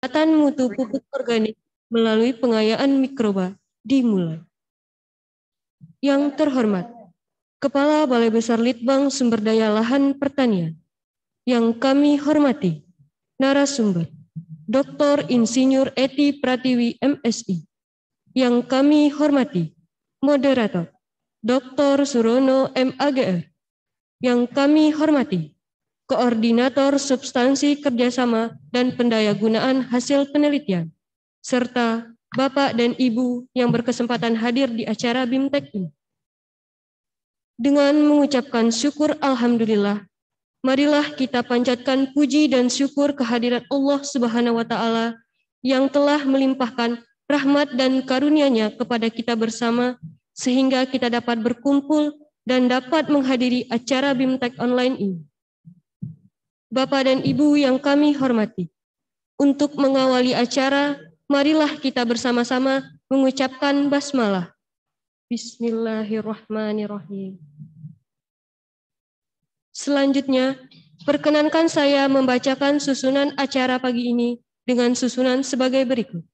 peningkatan mutu pupuk organik melalui pengayaan mikroba dimulai. Yang terhormat, Kepala Balai Besar Litbang Sumber Daya Lahan Pertanian. Yang kami hormati, narasumber, Dr. Insinyur Ety Pratiwi, MSI. Yang kami hormati, moderator, Dr. Surono, MAGR. Yang kami hormati, Koordinator Substansi Kerjasama dan Pendayagunaan Hasil Penelitian, serta Bapak dan Ibu yang berkesempatan hadir di acara BIMTEK ini. Dengan mengucapkan syukur Alhamdulillah, marilah kita panjatkan puji dan syukur kehadirat Allah Subhanahu wa Ta'ala yang telah melimpahkan rahmat dan karunia-Nya kepada kita bersama, sehingga kita dapat berkumpul dan dapat menghadiri acara BIMTEK online ini. Bapak dan Ibu yang kami hormati, untuk mengawali acara, marilah kita bersama-sama mengucapkan basmalah. Bismillahirrahmanirrahim. Selanjutnya, perkenankan saya membacakan susunan acara pagi ini dengan susunan sebagai berikut.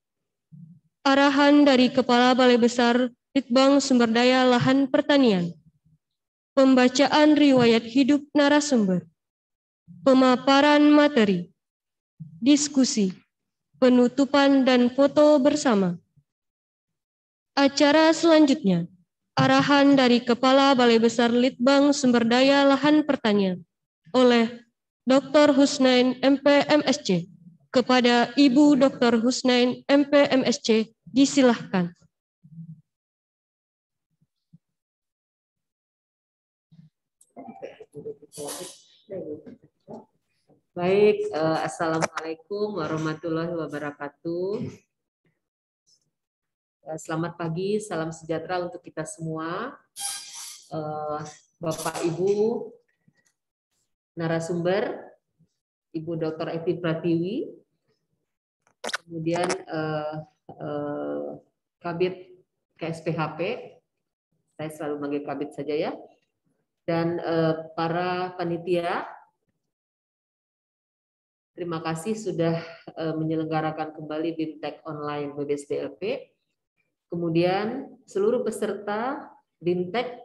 Arahan dari Kepala Balai Besar Litbang Sumber Daya Lahan Pertanian. Pembacaan riwayat hidup narasumber. Pemaparan materi, diskusi, penutupan dan foto bersama. Acara selanjutnya, arahan dari Kepala Balai Besar Litbang Sumber Daya Lahan Pertanian oleh Dr. Husnain, MP.MSc. Kepada Ibu Dr. Husnain, MP.MSc, disilahkan. Baik, Assalamualaikum warahmatullahi wabarakatuh. Selamat pagi, salam sejahtera untuk kita semua. Bapak Ibu narasumber, Ibu Dr. Ety Pratiwi, kemudian Kabid KSPHP, saya selalu manggil Kabid saja ya, dan para panitia. Terima kasih sudah menyelenggarakan kembali BIMTEK online BBSDLP. Kemudian seluruh peserta BIMTEK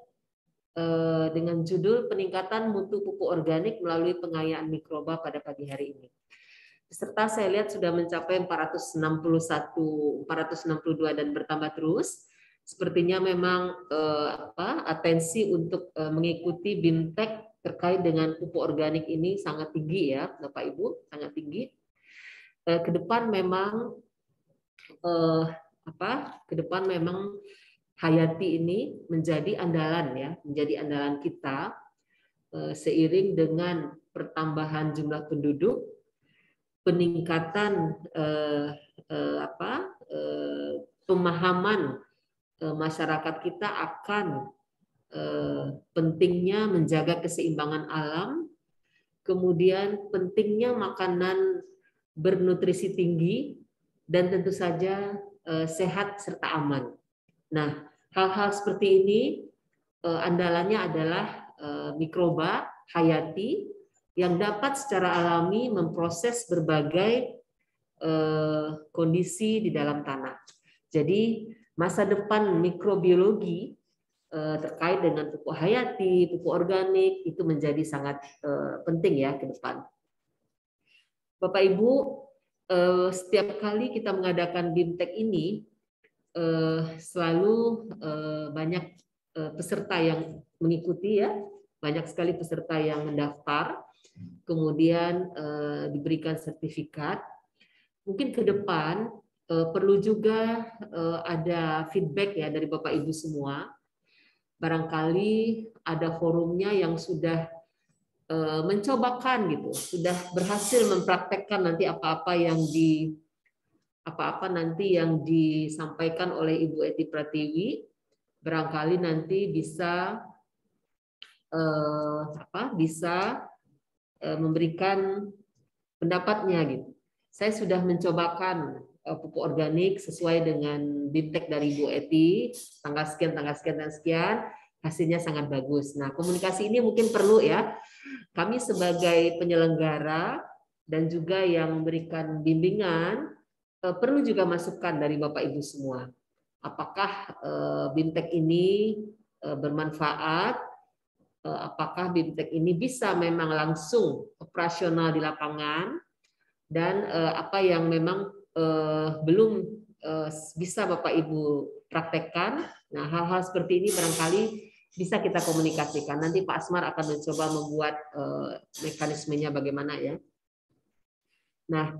dengan judul peningkatan mutu pupuk organik melalui pengayaan mikroba pada pagi hari ini. Peserta saya lihat sudah mencapai 461, 462 dan bertambah terus. Sepertinya memang atensi untuk mengikuti BIMTEK terkait dengan pupuk organik ini sangat tinggi ya, Bapak Ibu, sangat tinggi. Ke depan memang hayati ini menjadi andalan ya, menjadi andalan kita seiring dengan pertambahan jumlah penduduk, peningkatan pemahaman masyarakat kita akan pentingnya menjaga keseimbangan alam, kemudian pentingnya makanan bernutrisi tinggi, dan tentu saja sehat serta aman. Nah, hal-hal seperti ini andalannya adalah mikroba hayati yang dapat secara alami memproses berbagai kondisi di dalam tanah. Jadi, masa depan mikrobiologi terkait dengan pupuk hayati, pupuk organik itu menjadi sangat penting ya ke depan. Bapak Ibu, setiap kali kita mengadakan BIMTEK ini selalu banyak peserta yang mengikuti ya, banyak sekali peserta yang mendaftar, kemudian diberikan sertifikat. Mungkin ke depan perlu juga ada feedback ya dari Bapak Ibu semua. Barangkali ada forumnya yang sudah mencobakan gitu, sudah berhasil mempraktekkan nanti apa-apa nanti yang disampaikan oleh Ibu Ety Pratiwi, barangkali nanti bisa memberikan pendapatnya gitu. Saya sudah mencobakan pupuk organik sesuai dengan BIMTEK dari Ibu Ety, tanggal sekian, dan sekian, hasilnya sangat bagus. Nah, komunikasi ini mungkin perlu ya. Kami sebagai penyelenggara dan juga yang memberikan bimbingan, perlu juga masukan dari Bapak Ibu semua. Apakah BIMTEK ini bermanfaat? Apakah BIMTEK ini bisa memang langsung operasional di lapangan? Dan apa yang memang belum bisa Bapak Ibu praktekkan? Nah, hal-hal seperti ini barangkali bisa kita komunikasikan. Nanti Pak Asmar akan mencoba membuat mekanismenya bagaimana ya. Nah,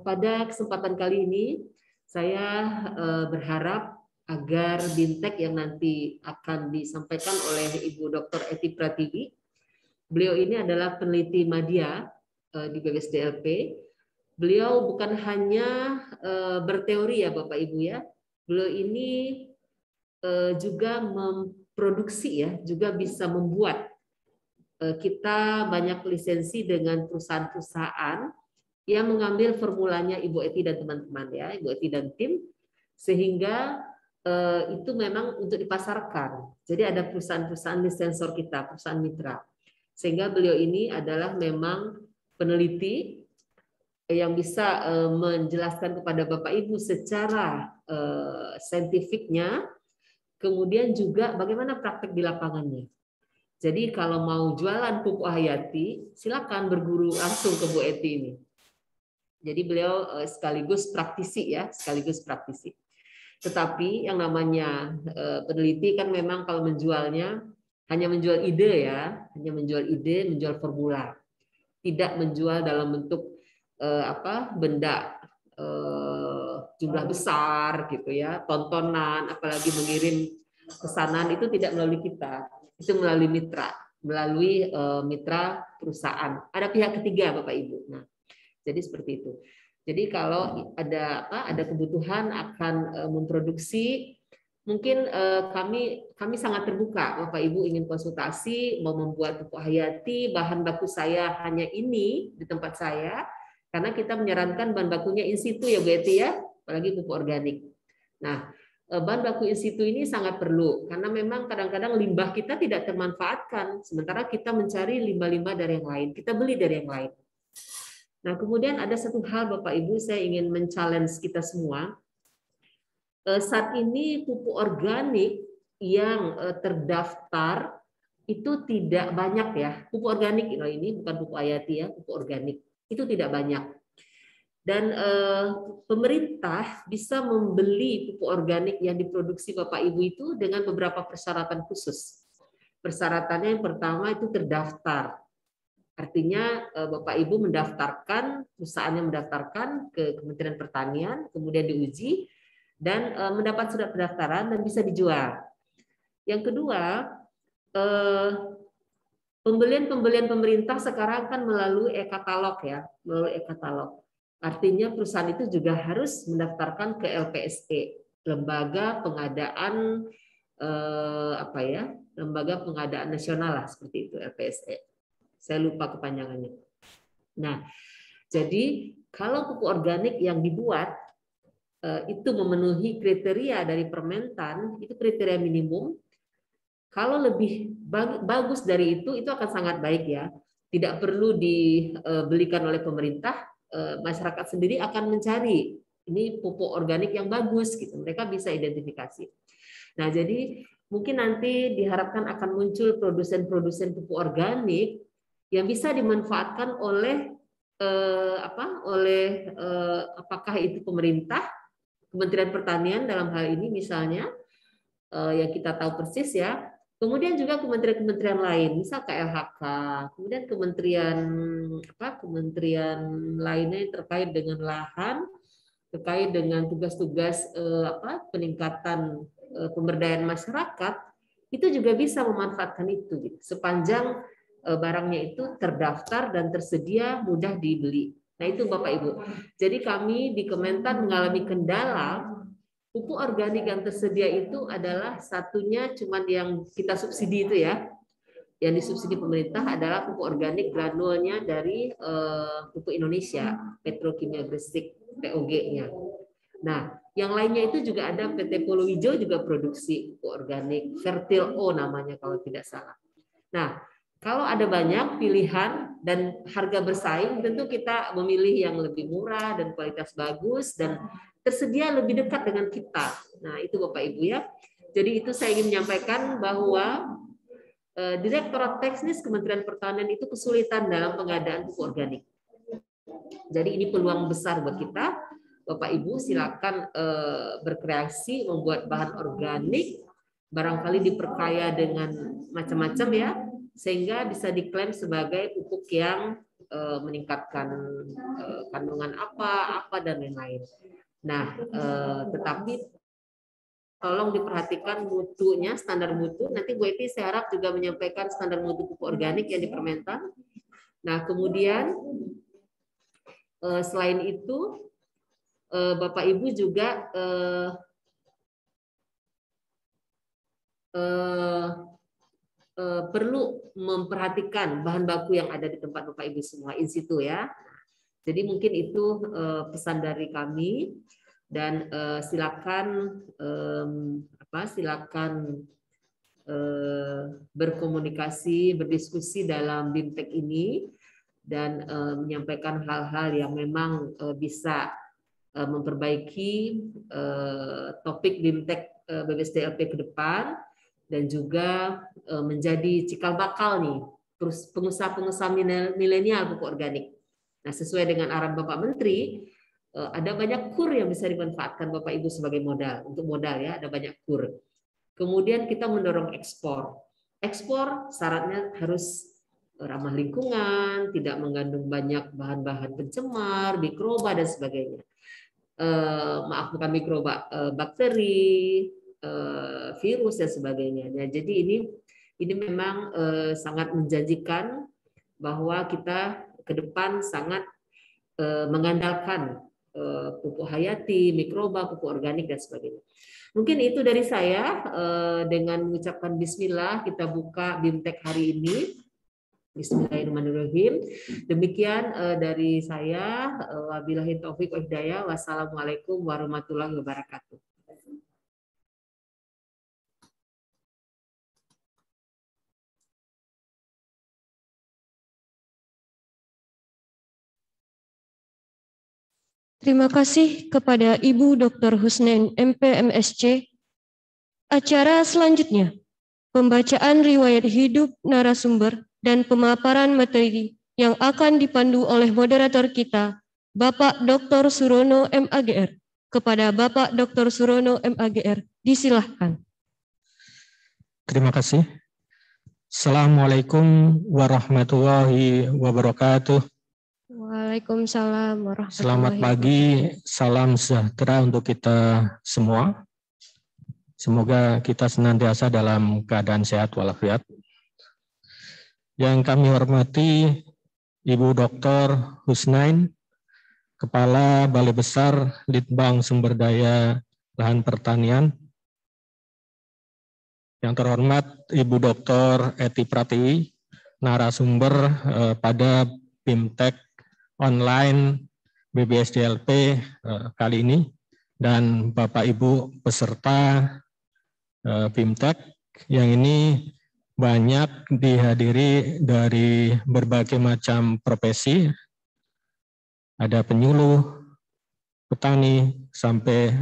pada kesempatan kali ini saya berharap agar BIMTEK yang nanti akan disampaikan oleh Ibu Dr. Eti Pratiwi, beliau ini adalah peneliti media di BPSDLP. Beliau bukan hanya berteori ya Bapak Ibu ya, beliau ini juga memproduksi ya, juga bisa membuat. Kita banyak lisensi dengan perusahaan-perusahaan yang mengambil formulanya Ibu Eti dan teman-teman ya, Ibu Eti dan tim, sehingga itu memang untuk dipasarkan. Jadi ada perusahaan-perusahaan lisensor kita, perusahaan mitra. Sehingga beliau ini adalah memang peneliti yang bisa menjelaskan kepada Bapak Ibu secara saintifiknya, kemudian juga bagaimana praktek di lapangannya. Jadi kalau mau jualan pupuk hayati, silakan berguru langsung ke Bu Eti ini. Jadi beliau sekaligus praktisi ya, sekaligus praktisi. Tetapi yang namanya peneliti kan memang kalau menjualnya hanya menjual ide ya, hanya menjual ide, menjual formula, tidak menjual dalam bentuk benda jumlah besar gitu ya, tontonan, apalagi mengirim pesanan itu tidak melalui kita, itu melalui mitra perusahaan. Ada pihak ketiga Bapak Ibu. Nah, jadi seperti itu. Jadi kalau ada kebutuhan akan memproduksi, mungkin kami sangat terbuka. Bapak Ibu ingin konsultasi, mau membuat pupuk hayati, bahan baku saya hanya ini di tempat saya, karena kita menyarankan bahan bakunya in situ ya Bu Eti ya, apalagi pupuk organik. Nah, bahan baku in situ ini sangat perlu, karena memang kadang-kadang limbah kita tidak termanfaatkan, sementara kita mencari limbah-limbah dari yang lain, kita beli dari yang lain. Nah, kemudian ada satu hal Bapak Ibu, saya ingin men-challenge kita semua. Saat ini pupuk organik yang terdaftar itu tidak banyak ya. Pupuk organik ini bukan pupuk hayati ya, pupuk organik. Itu tidak banyak. Dan pemerintah bisa membeli pupuk organik yang diproduksi Bapak Ibu itu dengan beberapa persyaratan khusus. Persyaratannya yang pertama itu terdaftar. Artinya Bapak Ibu mendaftarkan, perusahaannya mendaftarkan ke Kementerian Pertanian, kemudian diuji, dan mendapat surat pendaftaran dan bisa dijual. Yang kedua, pembelian pemerintah sekarang kan melalui e-katalog ya, melalui e-katalog. Artinya perusahaan itu juga harus mendaftarkan ke LPSE, Lembaga Pengadaan Lembaga Pengadaan Nasional lah seperti itu, LPSE. Saya lupa kepanjangannya. Nah, jadi kalau pupuk organik yang dibuat itu memenuhi kriteria dari Permentan, itu kriteria minimum. Kalau lebih bagus dari itu akan sangat baik ya. Tidak perlu dibelikan oleh pemerintah, masyarakat sendiri akan mencari ini pupuk organik yang bagus gitu. Mereka bisa identifikasi. Nah, jadi mungkin nanti diharapkan akan muncul produsen-produsen pupuk organik yang bisa dimanfaatkan oleh apakah itu pemerintah, Kementerian Pertanian dalam hal ini misalnya, yang kita tahu persis ya, kemudian juga kementerian-kementerian lain, misal KLHK, kemudian kementerian lainnya yang terkait dengan lahan, terkait dengan tugas-tugas peningkatan pemberdayaan masyarakat, itu juga bisa memanfaatkan itu sepanjang barangnya itu terdaftar dan tersedia mudah dibeli. Nah itu Bapak Ibu. Jadi kami di Kementan mengalami kendala, pupuk organik yang tersedia itu adalah satunya cuma yang kita subsidi itu ya. Yang disubsidi pemerintah adalah pupuk organik granulnya dari Pupuk Indonesia, Petrokimia Gresik, POG-nya. Nah, yang lainnya itu juga ada PT Polowijo juga produksi pupuk organik, Fertil O namanya kalau tidak salah. Nah, Kalau ada banyak pilihan dan harga bersaing, tentu kita memilih yang lebih murah dan kualitas bagus dan tersedia lebih dekat dengan kita. Nah, itu Bapak Ibu ya. Jadi itu saya ingin menyampaikan bahwa Direktorat Teknis Kementerian Pertanian itu kesulitan dalam pengadaan pupuk organik. Jadi ini peluang besar buat kita. Bapak Ibu silakan berkreasi membuat bahan organik, barangkali diperkaya dengan macam-macam ya, sehingga bisa diklaim sebagai pupuk yang meningkatkan kandungan apa dan lain-lain. Nah, tetapi tolong diperhatikan mutunya, standar mutu. Nanti Bu Eti saya harap juga menyampaikan standar mutu pupuk organik yang di Permentan. Nah, kemudian selain itu, Bapak Ibu juga perlu memperhatikan bahan baku yang ada di tempat Bapak Ibu semua in situ ya. Jadi mungkin itu pesan dari kami dan silakan berkomunikasi, berdiskusi dalam BIMTEK ini dan menyampaikan hal-hal yang memang bisa memperbaiki topik BIMTEK BBSDLP ke depan dan juga menjadi cikal bakal nih pengusaha-pengusaha milenial pupuk organik. Nah, sesuai dengan arahan Bapak Menteri, ada banyak KUR yang bisa dimanfaatkan Bapak Ibu sebagai modal. Untuk modal ya, ada banyak KUR. Kemudian kita mendorong ekspor. Ekspor syaratnya harus ramah lingkungan, tidak mengandung banyak bahan-bahan pencemar, mikroba dan sebagainya. Maaf, bukan mikroba, bakteri, virus dan sebagainya. Nah, jadi ini memang sangat menjanjikan bahwa kita ke depan sangat mengandalkan pupuk hayati, mikroba, pupuk organik dan sebagainya. Mungkin itu dari saya. Dengan mengucapkan Bismillah kita buka BIMTEK hari ini. Bismillahirrahmanirrahim. Demikian dari saya. Wabillahi taufiq wal hidayah. Wassalamualaikum warahmatullahi wabarakatuh. Terima kasih kepada Ibu Dr. Husnain, MP.MSc. Acara selanjutnya, pembacaan riwayat hidup narasumber dan pemaparan materi yang akan dipandu oleh moderator kita, Bapak Dr. Surono MAGR. Kepada Bapak Dr. Surono MAGR, disilahkan. Terima kasih. Assalamualaikum warahmatullahi wabarakatuh. Waalaikumsalam warahmatullahi wabarakatuh. Selamat pagi, salam sejahtera untuk kita semua. Semoga kita senantiasa dalam keadaan sehat walafiat. Yang kami hormati Ibu Dr. Husnain, Kepala Balai Besar Litbang Sumber Daya Lahan Pertanian. Yang terhormat Ibu Dr. Eti Pratiwi, narasumber pada BIMTEK online BBSDLP kali ini, dan Bapak Ibu peserta BIMTEK yang ini banyak dihadiri dari berbagai macam profesi, ada penyuluh, petani, sampai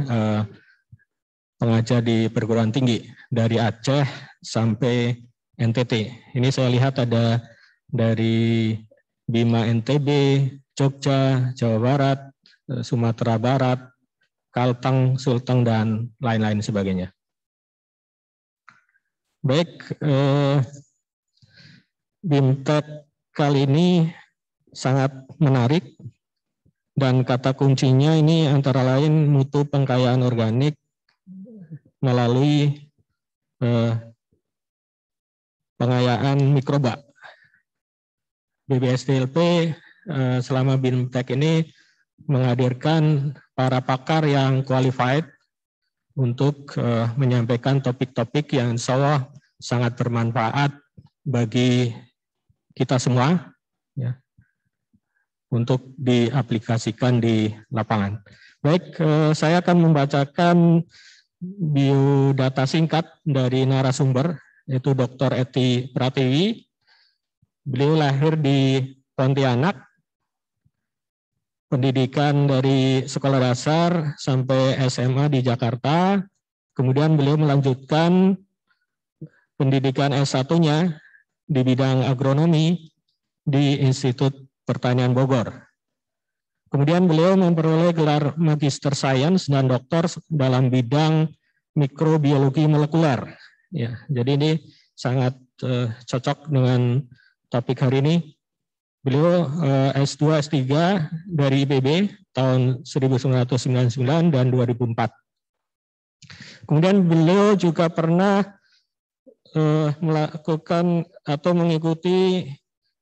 pengajar di perguruan tinggi dari Aceh sampai NTT. Ini saya lihat ada dari Bima NTB, Jogja, Jawa Barat, Sumatera Barat, Kalteng, Sulteng, dan lain-lain sebagainya. Baik, BIMTEK kali ini sangat menarik dan kata kuncinya ini antara lain mutu pengkayaan organik melalui pengayaan mikroba. BBSDLP selama BIMTEK ini menghadirkan para pakar yang qualified untuk menyampaikan topik-topik yang insya Allah sangat bermanfaat bagi kita semua ya, untuk diaplikasikan di lapangan. Baik, saya akan membacakan biodata singkat dari narasumber, yaitu Dr. Eti Pratiwi. Beliau lahir di Pontianak, pendidikan dari sekolah dasar sampai SMA di Jakarta, kemudian beliau melanjutkan pendidikan S1-nya di bidang agronomi di Institut Pertanian Bogor. Kemudian beliau memperoleh gelar Magister Sains dan Doktor dalam bidang mikrobiologi molekuler. Ya, jadi ini sangat cocok dengan topik hari ini. Beliau S2, S3 dari IPB tahun 1999 dan 2004. Kemudian beliau juga pernah melakukan atau mengikuti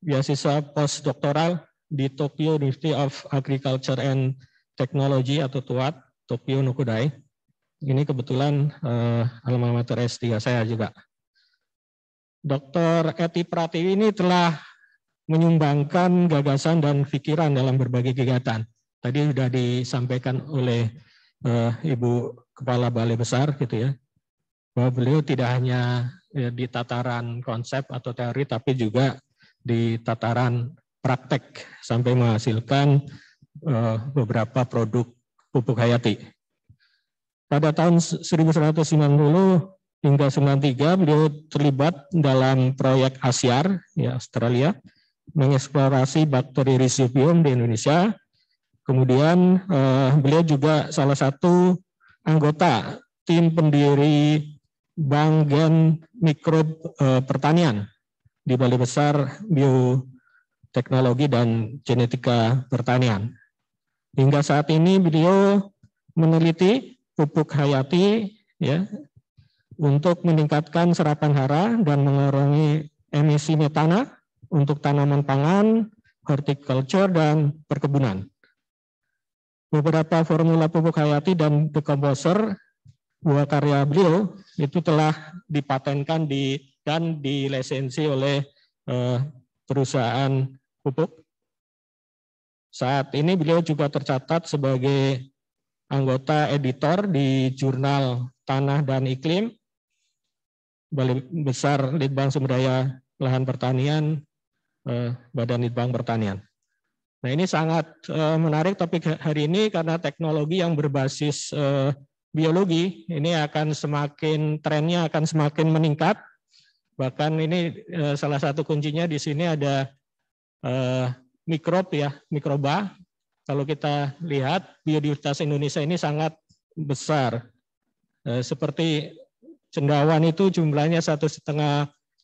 beasiswa postdoktoral di Tokyo University of Agriculture and Technology atau TUAT, Tokyo Nokudai. Ini kebetulan alma mater S3 saya juga. Dr. Eti Pratiwi ini telah menyumbangkan gagasan dan pikiran dalam berbagai kegiatan. Tadi sudah disampaikan oleh Ibu Kepala Balai Besar gitu ya, bahwa beliau tidak hanya di tataran konsep atau teori, tapi juga di tataran praktek sampai menghasilkan beberapa produk pupuk hayati. Pada tahun 1990 hingga 93 beliau terlibat dalam proyek ASIAR, ya, Australia, mengeksplorasi bakteri Rhizobium di Indonesia. Kemudian beliau juga salah satu anggota tim pendiri Bank Gen Mikrob Pertanian di Balai Besar Bioteknologi dan Genetika Pertanian. Hingga saat ini beliau meneliti pupuk hayati ya untuk meningkatkan serapan hara dan mengurangi emisi metana untuk tanaman pangan, horticulture dan perkebunan. Beberapa formula pupuk hayati dan decomposer buah karya beliau itu telah dipatenkan dan dilisensi oleh perusahaan pupuk. Saat ini beliau juga tercatat sebagai anggota editor di jurnal Tanah dan Iklim, Balai Besar Litbang Sumber Daya Lahan Pertanian, Badan Litbang Pertanian. Nah, ini sangat menarik topik hari ini karena teknologi yang berbasis biologi ini akan trennya akan semakin meningkat. Bahkan ini salah satu kuncinya di sini ada mikroba. Kalau kita lihat biodiversitas Indonesia ini sangat besar. Seperti cendawan itu jumlahnya 1,5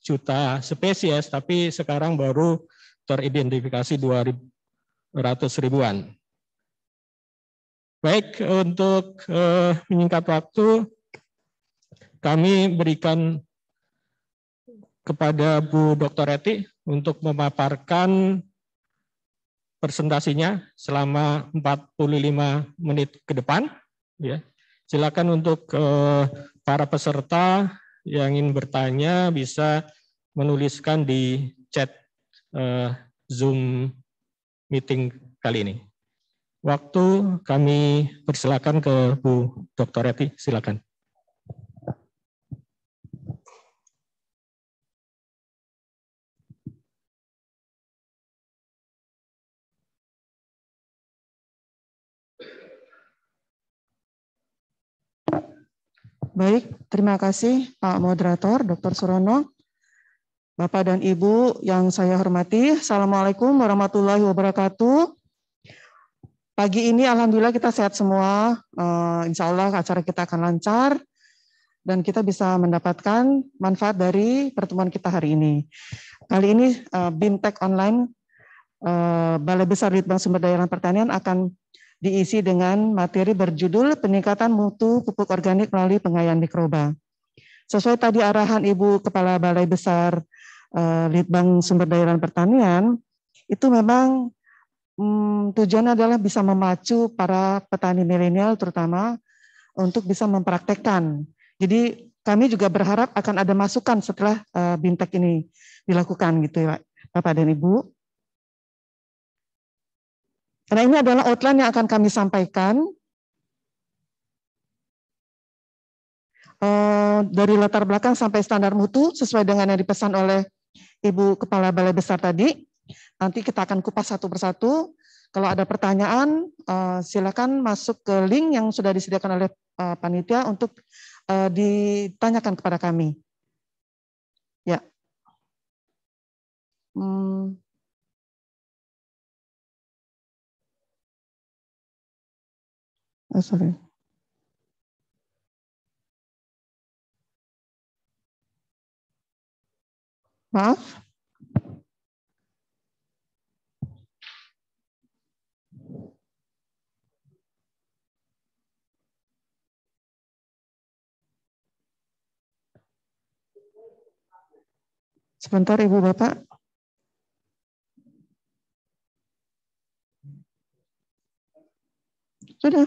juta spesies, tapi sekarang baru teridentifikasi 200 ribuan. Baik, untuk menyingkat waktu, kami berikan kepada Bu Dr. Eti untuk memaparkan presentasinya selama 45 menit ke depan. Ya. Silakan untuk para peserta yang ingin bertanya bisa menuliskan di chat Zoom meeting kali ini. Waktu kami persilakan ke Bu Dr. Eti, silakan. Baik, terima kasih Pak Moderator, Dr. Surono, Bapak dan Ibu yang saya hormati. Assalamualaikum warahmatullahi wabarakatuh. Pagi ini alhamdulillah kita sehat semua, insya Allah acara kita akan lancar dan kita bisa mendapatkan manfaat dari pertemuan kita hari ini. Kali ini BIMTEK Online Balai Besar Litbang Sumber Daya Lahan Pertanian akan diisi dengan materi berjudul peningkatan mutu pupuk organik melalui pengayaan mikroba. Sesuai tadi arahan Ibu Kepala Balai Besar Litbang Sumber Daya Lahan Pertanian, itu memang tujuannya adalah bisa memacu para petani milenial terutama untuk bisa mempraktekkan. Jadi kami juga berharap akan ada masukan setelah BIMTEK ini dilakukan gitu ya Bapak dan Ibu. Karena ini adalah outline yang akan kami sampaikan dari latar belakang sampai standar mutu sesuai dengan yang dipesan oleh Ibu Kepala Balai Besar tadi. Nanti kita akan kupas satu persatu. Kalau ada pertanyaan, silakan masuk ke link yang sudah disediakan oleh panitia untuk ditanyakan kepada kami. Ya. Sorry. Maaf. Sebentar Ibu Bapak. Sudah.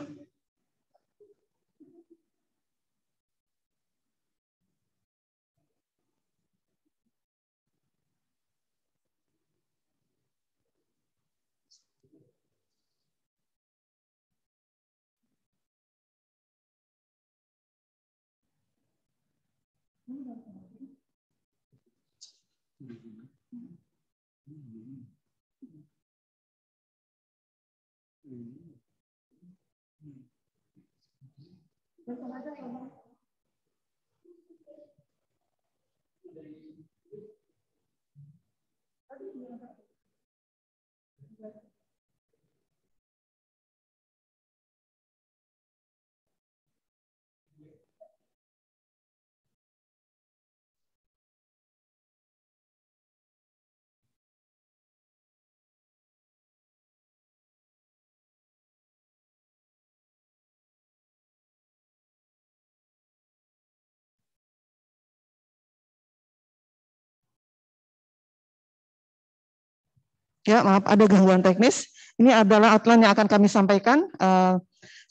Ya, maaf ada gangguan teknis. Ini adalah outline yang akan kami sampaikan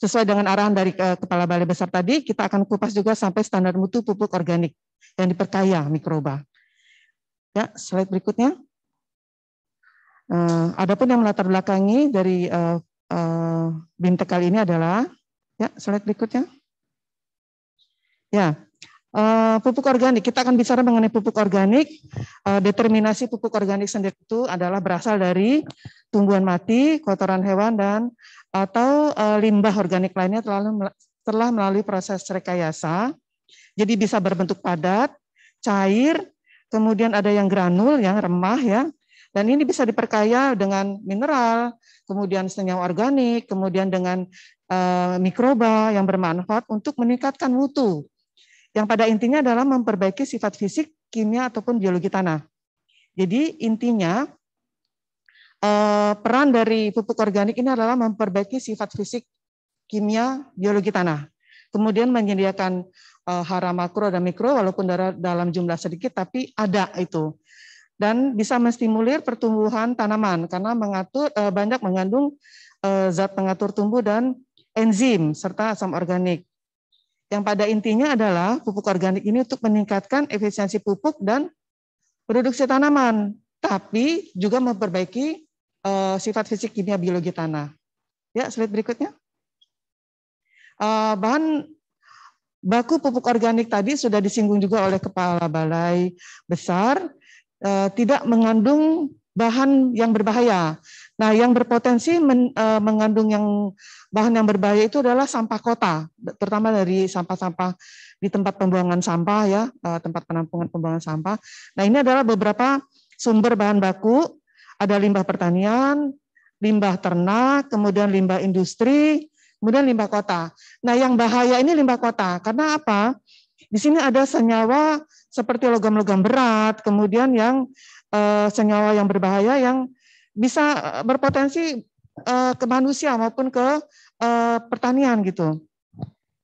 sesuai dengan arahan dari Kepala Balai Besar tadi. Kita akan kupas juga sampai standar mutu pupuk organik yang diperkaya mikroba. Ya, slide berikutnya. Adapun yang melatar belakangi dari BIMTEK kali ini adalah, ya, slide berikutnya. Ya. Pupuk organik, kita akan bicara mengenai pupuk organik. Determinasi pupuk organik sendiri itu adalah berasal dari tumbuhan mati, kotoran hewan, dan atau limbah organik lainnya telah melalui proses rekayasa. Jadi bisa berbentuk padat, cair, kemudian ada yang granul, yang remah ya. Dan ini bisa diperkaya dengan mineral, kemudian senyawa organik, kemudian dengan mikroba yang bermanfaat untuk meningkatkan mutu. Yang pada intinya adalah memperbaiki sifat fisik, kimia, ataupun biologi tanah. Jadi intinya peran dari pupuk organik ini adalah memperbaiki sifat fisik, kimia, biologi tanah. Kemudian menyediakan hara makro dan mikro, walaupun dalam jumlah sedikit, tapi ada itu. Dan bisa menstimulir pertumbuhan tanaman, karena banyak mengandung zat pengatur tumbuh dan enzim, serta asam organik. Yang pada intinya adalah pupuk organik ini untuk meningkatkan efisiensi pupuk dan produksi tanaman, tapi juga memperbaiki sifat fisik kimia biologi tanah. Ya, slide berikutnya. Bahan baku pupuk organik tadi sudah disinggung juga oleh Kepala Balai Besar, tidak mengandung bahan yang berbahaya. Nah, yang berpotensi mengandung bahan yang berbahaya itu adalah sampah kota, terutama dari sampah-sampah di tempat pembuangan sampah ya, tempat penampungan pembuangan sampah. Nah, ini adalah beberapa sumber bahan baku, ada limbah pertanian, limbah ternak, kemudian limbah industri, kemudian limbah kota. Nah, yang bahaya ini limbah kota, karena apa? Di sini ada senyawa seperti logam-logam berat, kemudian yang senyawa yang berbahaya yang bisa berpotensi ke manusia maupun ke pertanian gitu.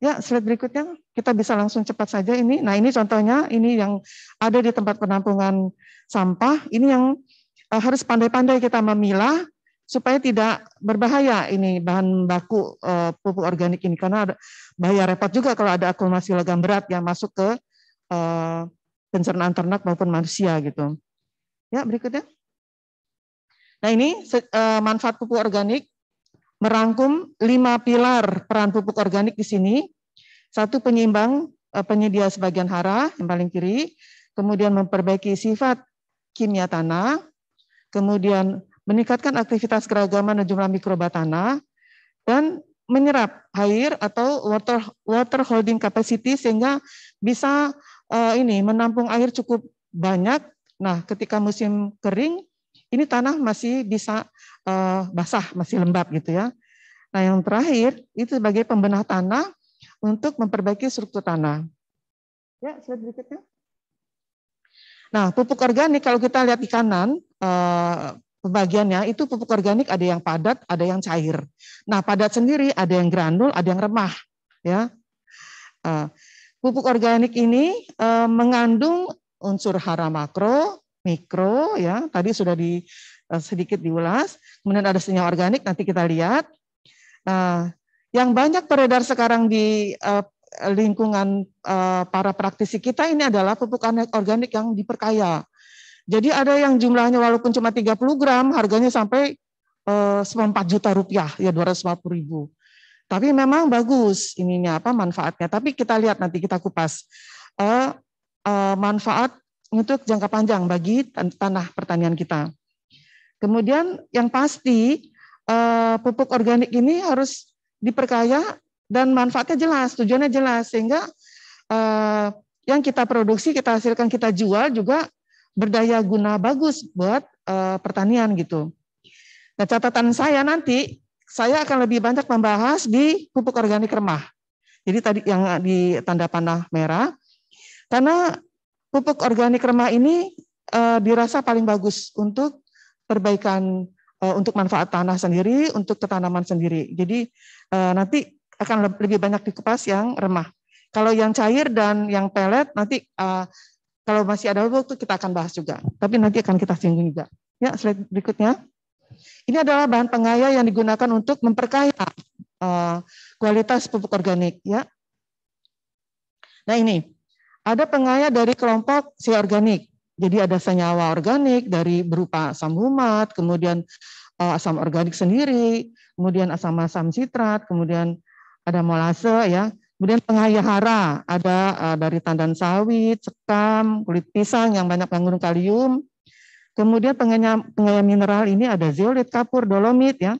Ya, slide berikutnya kita bisa langsung cepat saja ini. Nah, ini contohnya, ini yang ada di tempat penampungan sampah. Ini yang harus pandai-pandai kita memilah supaya tidak berbahaya ini bahan baku pupuk organik ini, karena ada bahaya repot juga kalau ada akumulasi logam berat yang masuk ke pencernaan ternak maupun manusia gitu. Ya, berikutnya. Nah, ini manfaat pupuk organik merangkum 5 pilar peran pupuk organik di sini. 1, penyeimbang, penyedia sebagian hara yang paling kiri, kemudian memperbaiki sifat kimia tanah, kemudian meningkatkan aktivitas keragaman dan jumlah mikroba tanah, dan menyerap air atau water holding capacity sehingga bisa menampung air cukup banyak. Nah, ketika musim kering, ini tanah masih bisa basah, masih lembab gitu ya. Nah, yang terakhir itu sebagai pembenah tanah untuk memperbaiki struktur tanah. Ya, slide berikutnya. Nah, pupuk organik kalau kita lihat di kanan, pembagiannya itu pupuk organik ada yang padat, ada yang cair. Nah, padat sendiri ada yang granul, ada yang remah. Ya, pupuk organik ini mengandung unsur hara makro, mikro, ya tadi sudah sedikit diulas. Kemudian ada senyawa organik, nanti kita lihat. Nah, yang banyak beredar sekarang di lingkungan para praktisi kita ini adalah pupuk organik yang diperkaya. Jadi ada yang jumlahnya walaupun cuma 30 gram, harganya sampai 4 juta rupiah, ya 250.000. Tapi memang bagus ininya manfaatnya. Tapi kita lihat nanti kita kupas manfaat untuk jangka panjang bagi tanah pertanian kita. Kemudian yang pasti pupuk organik ini harus diperkaya dan manfaatnya jelas, tujuannya jelas, sehingga yang kita produksi, kita hasilkan, kita jual juga berdaya guna bagus buat pertanian gitu. Nah, catatan saya nanti, saya akan lebih banyak membahas di pupuk organik remah. Jadi tadi yang di tanda panah merah, karena pupuk organik remah ini dirasa paling bagus untuk perbaikan, untuk manfaat tanah sendiri, untuk ketanaman sendiri. Jadi nanti akan lebih banyak dikupas yang remah. Kalau yang cair dan yang pelet nanti kalau masih ada waktu kita akan bahas juga. Tapi nanti akan kita singgung juga. Ya, slide berikutnya. Ini adalah bahan pengaya yang digunakan untuk memperkaya kualitas pupuk organik. Ya. Nah ini ada pengaya dari kelompok si organik. Jadi ada senyawa organik dari berupa asam humat, kemudian asam organik sendiri, kemudian asam sitrat, kemudian ada molase ya. Kemudian pengaya hara ada dari tandan sawit, sekam, kulit pisang yang banyak mengandung kalium. Kemudian pengaya mineral ini ada zeolit, kapur, dolomit ya,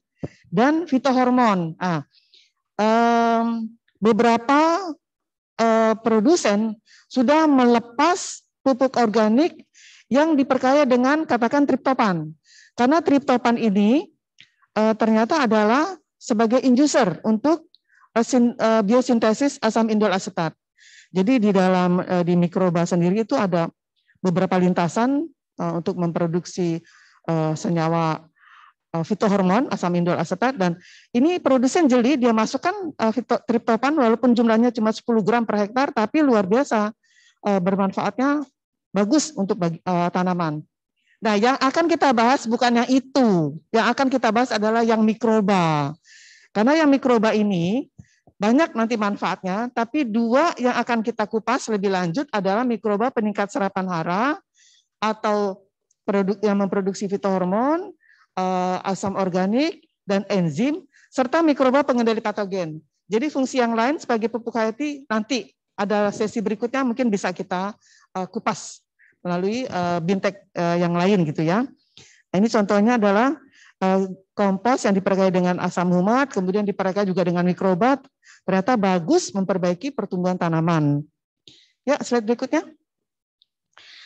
dan fitohormon. Beberapa produsen sudah melepas pupuk organik yang diperkaya dengan katakan triptopan. Karena triptopan ini ternyata adalah sebagai inducer untuk biosintesis asam indol asetat. Jadi di dalam di mikroba sendiri itu ada beberapa lintasan untuk memproduksi senyawa fitohormon asam indol asetat, dan ini produsen jeli dia masukkan triptopan walaupun jumlahnya cuma 10 gram per hektar, tapi luar biasa bermanfaatnya bagus untuk tanaman. Nah, yang akan kita bahas bukan yang itu, yang akan kita bahas adalah yang mikroba. Karena yang mikroba ini banyak nanti manfaatnya, tapi dua yang akan kita kupas lebih lanjut adalah mikroba peningkat serapan hara atau produk yang memproduksi fitohormon, asam organik, dan enzim, serta mikroba pengendali patogen. Jadi fungsi yang lain sebagai pupuk hayati nanti ada sesi berikutnya mungkin bisa kita kupas melalui bintek yang lain gitu ya. Nah, ini contohnya adalah kompos yang diperkaya dengan asam humat, kemudian diperkaya juga dengan mikroba, ternyata bagus memperbaiki pertumbuhan tanaman. Ya, slide berikutnya.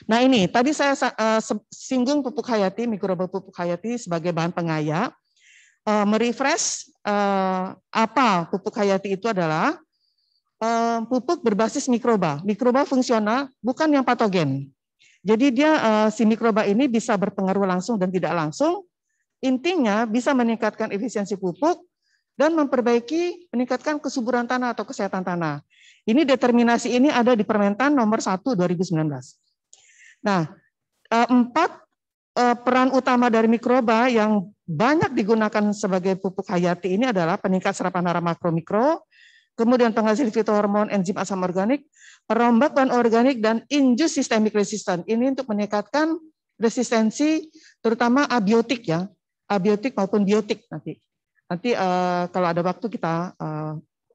Nah ini, tadi saya singgung pupuk hayati, mikroba pupuk hayati sebagai bahan pengaya. Merefresh apa pupuk hayati itu adalah pupuk berbasis mikroba. Mikroba fungsional, bukan yang patogen. Jadi dia si mikroba ini bisa berpengaruh langsung dan tidak langsung. Intinya bisa meningkatkan efisiensi pupuk dan meningkatkan kesuburan tanah atau kesehatan tanah. Ini determinasi ini ada di Permentan nomor 1 2019. Nah, 4 peran utama dari mikroba yang banyak digunakan sebagai pupuk hayati ini adalah peningkat serapan hara makro mikro, kemudian penghasil fitohormon, enzim asam organik, perombak bahan organik, dan induce systemic resistance. Ini untuk meningkatkan resistensi terutama abiotik ya, abiotik maupun biotik nanti. Nanti kalau ada waktu kita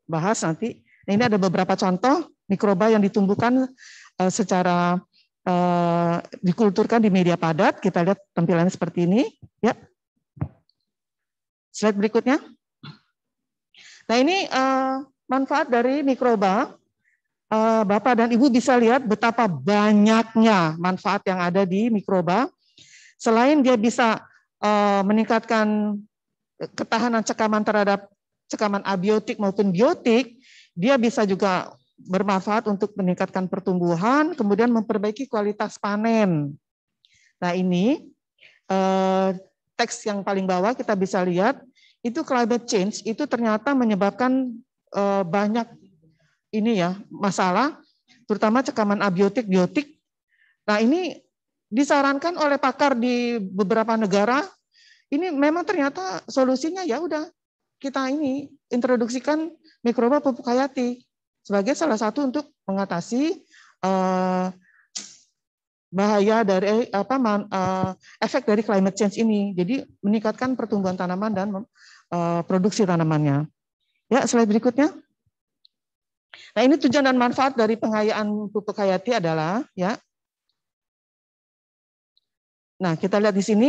bahas nanti. Nah, ini ada beberapa contoh mikroba yang ditumbuhkan secara dikulturkan di media padat. Kita lihat tampilannya seperti ini. Ya. Slide berikutnya. Nah ini manfaat dari mikroba. Bapak dan Ibu bisa lihat betapa banyaknya manfaat yang ada di mikroba. Selain dia bisa meningkatkan ketahanan cekaman terhadap cekaman abiotik maupun biotik, dia bisa juga bermanfaat untuk meningkatkan pertumbuhan, kemudian memperbaiki kualitas panen. Nah ini teks yang paling bawah kita bisa lihat, itu climate change itu ternyata menyebabkan banyak ini ya masalah, terutama cekaman abiotik, biotik. Nah ini disarankan oleh pakar di beberapa negara. Ini memang ternyata solusinya ya udah kita ini introduksikan mikroba pupuk hayati sebagai salah satu untuk mengatasi bahaya dari efek dari climate change ini. Jadi meningkatkan pertumbuhan tanaman dan produksi tanamannya. Ya slide berikutnya. Nah ini tujuan dan manfaat dari pengayaan pupuk hayati adalah ya. Nah kita lihat di sini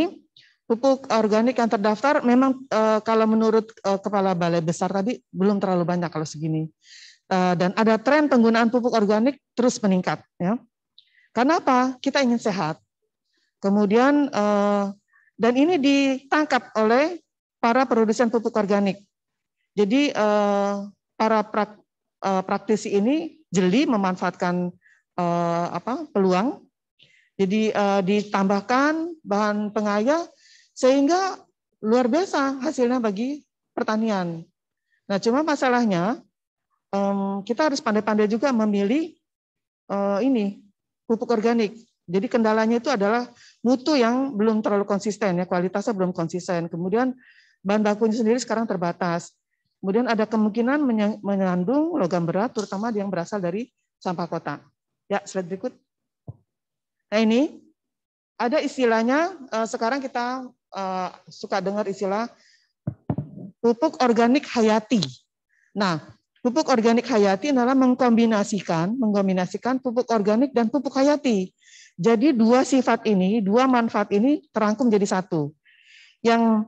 pupuk organik yang terdaftar memang kalau menurut Kepala Balai Besar tadi belum terlalu banyak kalau segini. Dan ada tren penggunaan pupuk organik terus meningkat. Ya. Karena apa? Kita ingin sehat. Kemudian dan ini ditangkap oleh para produsen pupuk organik. Jadi para praktisi ini jeli memanfaatkan peluang. Jadi ditambahkan bahan pengaya sehingga luar biasa hasilnya bagi pertanian. Nah, cuma masalahnya kita harus pandai-pandai juga memilih ini pupuk organik. Jadi kendalanya itu adalah mutu yang belum terlalu konsisten ya, kualitasnya belum konsisten. Kemudian bahan bakunya sendiri sekarang terbatas. Kemudian ada kemungkinan mengandung logam berat, terutama yang berasal dari sampah kota. Ya, slide berikut. Nah ini ada istilahnya, sekarang kita suka dengar istilah pupuk organik hayati. Nah, pupuk organik hayati adalah mengkombinasikan pupuk organik dan pupuk hayati. Jadi dua sifat ini, dua manfaat ini terangkum jadi satu. Yang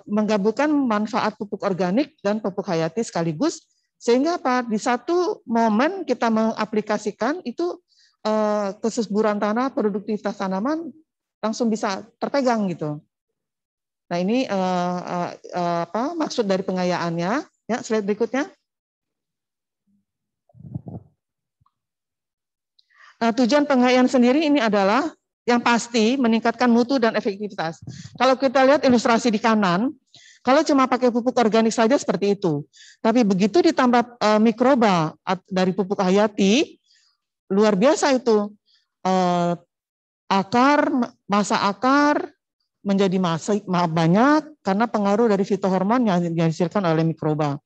menggabungkan manfaat pupuk organik dan pupuk hayati sekaligus, sehingga apa? Di satu momen kita mengaplikasikan itu kesuburan tanah, produktivitas tanaman langsung bisa terpegang gitu. Nah ini maksud dari pengayaannya. Ya slide berikutnya. Nah, tujuan pengayaan sendiri ini adalah yang pasti meningkatkan mutu dan efektivitas. Kalau kita lihat ilustrasi di kanan, kalau cuma pakai pupuk organik saja seperti itu. Tapi begitu ditambah mikroba dari pupuk hayati, luar biasa itu. Masa akar menjadi banyak karena pengaruh dari fitohormon yang dihasilkan oleh mikroba.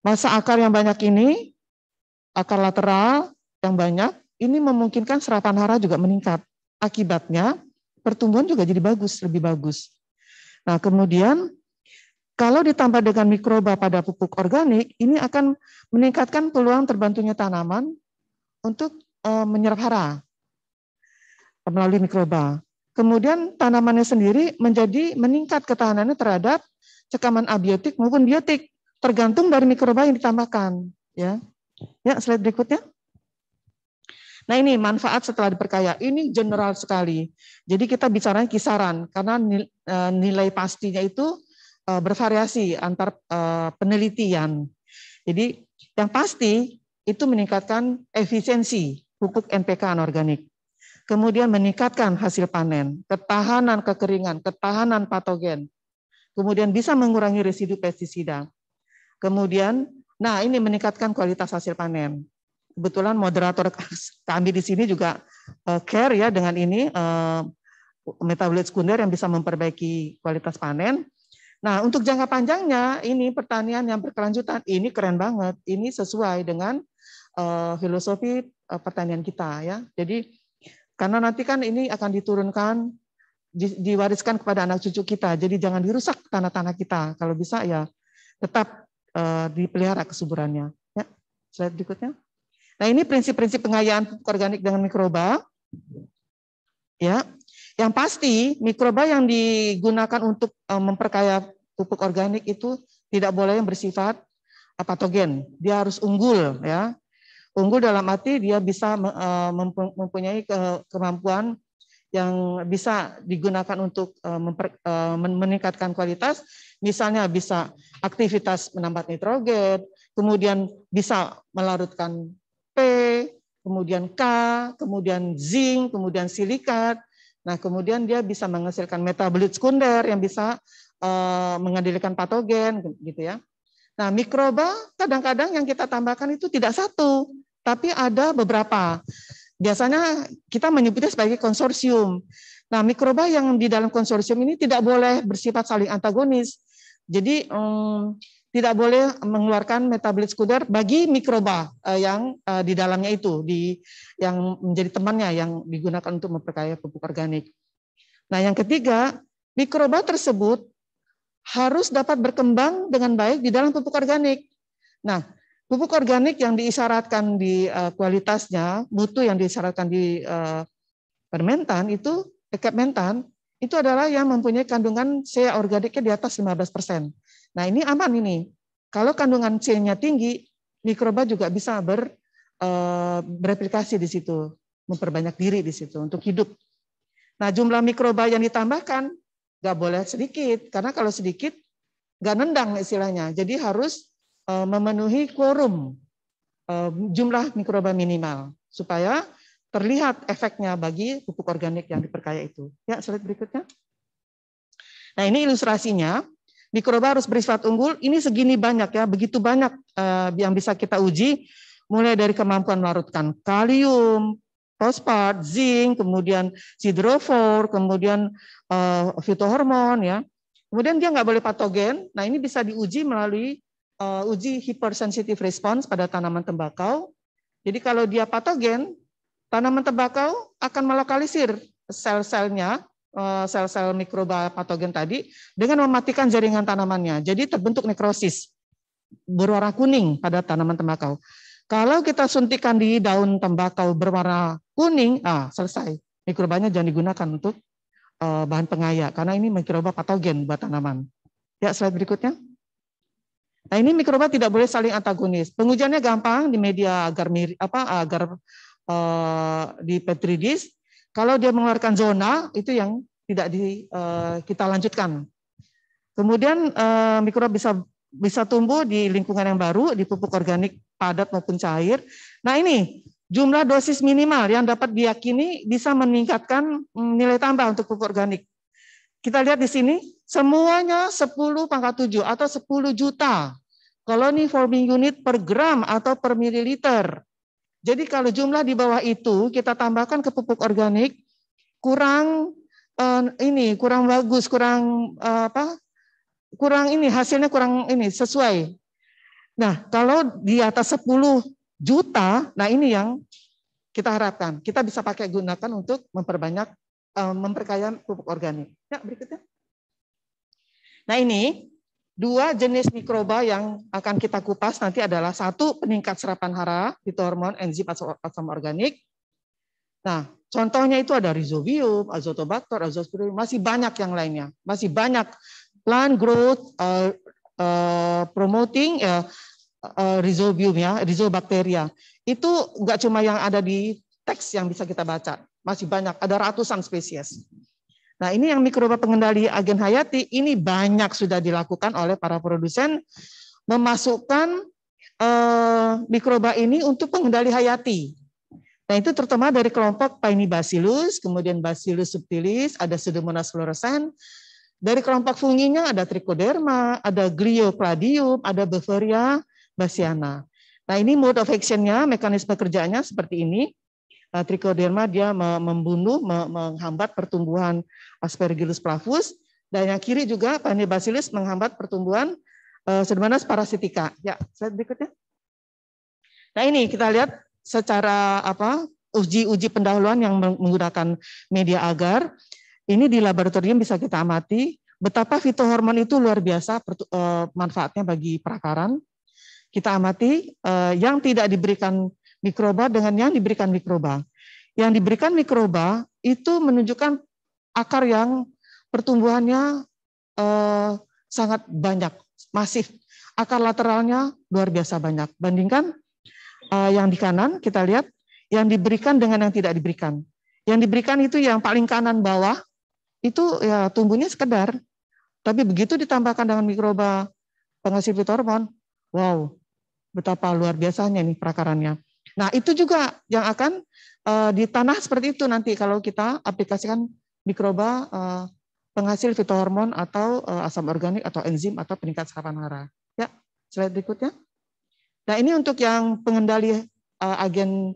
Masa akar yang banyak ini, akar lateral yang banyak, ini memungkinkan serapan hara juga meningkat. Akibatnya pertumbuhan juga jadi bagus, lebih bagus. Nah kemudian kalau ditambah dengan mikroba pada pupuk organik, ini akan meningkatkan peluang terbantunya tanaman untuk menyerap hara melalui mikroba. Kemudian tanamannya sendiri meningkat ketahanannya terhadap cekaman abiotik maupun biotik, tergantung dari mikroba yang ditambahkan. Ya, slide berikutnya. Nah ini manfaat setelah diperkaya, ini general sekali. Jadi kita bicaranya kisaran, karena nilai pastinya itu bervariasi antar penelitian. Jadi yang pasti itu meningkatkan efisiensi pupuk NPK anorganik. Kemudian meningkatkan hasil panen, ketahanan kekeringan, ketahanan patogen. Kemudian bisa mengurangi residu pestisida. Kemudian, nah ini meningkatkan kualitas hasil panen. Kebetulan moderator kami di sini juga care ya dengan ini metabolit sekunder yang bisa memperbaiki kualitas panen. Nah, untuk jangka panjangnya ini pertanian yang berkelanjutan ini keren banget. Ini sesuai dengan filosofi pertanian kita ya. Jadi karena nanti kan ini akan diturunkan diwariskan kepada anak cucu kita. Jadi jangan dirusak tanah-tanah kita. Kalau bisa ya tetap dipelihara kesuburannya. Ya, slide berikutnya. Nah, ini prinsip-prinsip pengayaan pupuk organik dengan mikroba. Ya, yang pasti mikroba yang digunakan untuk memperkaya pupuk organik itu tidak boleh yang bersifat patogen. Dia harus unggul, ya. Unggul dalam arti dia bisa mempunyai kemampuan yang bisa digunakan untuk meningkatkan kualitas, misalnya bisa aktivitas menambah nitrogen, kemudian bisa melarutkan P, kemudian K, kemudian zinc, kemudian silikat. Nah, kemudian dia bisa menghasilkan metabolit sekunder yang bisa mengendalikan patogen, gitu ya. Nah, mikroba kadang-kadang yang kita tambahkan itu tidak satu, tapi ada beberapa. Biasanya kita menyebutnya sebagai konsorsium. Nah, mikroba yang di dalam konsorsium ini tidak boleh bersifat saling antagonis. Jadi tidak boleh mengeluarkan metabolit sekunder bagi mikroba yang di dalamnya itu, yang menjadi temannya yang digunakan untuk memperkaya pupuk organik. Nah, yang ketiga, mikroba tersebut harus dapat berkembang dengan baik di dalam pupuk organik. Nah, pupuk organik yang diisyaratkan di kualitasnya, mutu yang diisyaratkan di Permentan itu, Kepmentan, itu adalah yang mempunyai kandungan C organiknya di atas 15%. Nah, ini aman ini. Kalau kandungan C-nya tinggi, mikroba juga bisa bereplikasi di situ, memperbanyak diri di situ untuk hidup. Nah, jumlah mikroba yang ditambahkan nggak boleh sedikit, karena kalau sedikit nggak nendang istilahnya. Jadi harus memenuhi quorum jumlah mikroba minimal supaya terlihat efeknya bagi pupuk organik yang diperkaya itu. Ya, slide berikutnya. Nah, ini ilustrasinya. Mikroba harus bersifat unggul. Ini segini banyak ya, begitu banyak yang bisa kita uji, mulai dari kemampuan melarutkan kalium, fosfat, zinc, kemudian sidrofor, kemudian fitohormon ya. Kemudian dia nggak boleh patogen. Nah, ini bisa diuji melalui uji hypersensitive response pada tanaman tembakau. Jadi kalau dia patogen, tanaman tembakau akan melokalisir sel-selnya, sel-sel mikroba patogen tadi, dengan mematikan jaringan tanamannya. Jadi terbentuk nekrosis berwarna kuning pada tanaman tembakau. Kalau kita suntikan di daun tembakau berwarna kuning, selesai. Mikrobanya jangan digunakan untuk bahan pengaya, karena ini mikroba patogen buat tanaman. Ya, slide berikutnya. Nah, ini mikroba tidak boleh saling antagonis. Pengujiannya gampang di media agar di petri dish. Kalau dia mengeluarkan zona, itu yang tidak kita lanjutkan. Kemudian mikroba bisa tumbuh di lingkungan yang baru, di pupuk organik padat maupun cair. Nah, ini jumlah dosis minimal yang dapat diyakini bisa meningkatkan nilai tambah untuk pupuk organik. Kita lihat di sini, semuanya 10⁻⁷ atau 10 juta colony forming unit per gram atau per mililiter. Jadi kalau jumlah di bawah itu kita tambahkan ke pupuk organik, kurang bagus, kurang hasilnya kurang sesuai. Nah, kalau di atas 10 juta, nah ini yang kita harapkan. Kita bisa pakai gunakan untuk memperkaya pupuk organik. Ya, berikutnya. Nah, ini 2 jenis mikroba yang akan kita kupas nanti adalah 1 peningkat serapan hara, fitohormon, enzim asam organik. Nah, contohnya itu ada Rhizobium, Azotobacter, Azospirillum, masih banyak yang lainnya. Masih banyak plant growth promoting Rhizobium ya, Rhizobacteria. Itu enggak cuma yang ada di teks yang bisa kita baca. Masih banyak, ada ratusan spesies. Nah, ini yang mikroba pengendali agen hayati, ini banyak sudah dilakukan oleh para produsen, memasukkan mikroba ini untuk pengendali hayati. Nah, itu terutama dari kelompok Paenibacillus, kemudian Bacillus subtilis, ada Pseudomonas fluorescens. Dari kelompok funginya ada Trichoderma, ada Gliocladium, ada Beauveria bassiana. Nah, ini mode of action-nya, mekanisme kerjanya seperti ini. Trichoderma dia membunuh, menghambat pertumbuhan Aspergillus flavus, dan yang kiri juga Paenibacillus menghambat pertumbuhan Pseudomonas parasitica. Ya, slide berikutnya. Nah, ini kita lihat secara uji pendahuluan yang menggunakan media agar. Ini di laboratorium bisa kita amati betapa fitohormon itu luar biasa manfaatnya bagi perakaran. Kita amati yang tidak diberikan mikroba dengan yang diberikan mikroba. Yang diberikan mikroba itu menunjukkan akar yang pertumbuhannya sangat banyak, masif. Akar lateralnya luar biasa banyak. Bandingkan yang di kanan, kita lihat yang diberikan dengan yang tidak diberikan. Yang diberikan itu yang paling kanan bawah, itu ya tumbuhnya sekedar. Tapi begitu ditambahkan dengan mikroba penghasil fitohormon, wow, betapa luar biasanya nih perakarannya. Nah itu juga yang akan di tanah seperti itu nanti kalau kita aplikasikan mikroba penghasil fitohormon atau asam organik atau enzim atau peningkat serapan hara. Ya, slide berikutnya. Nah ini untuk yang pengendali agen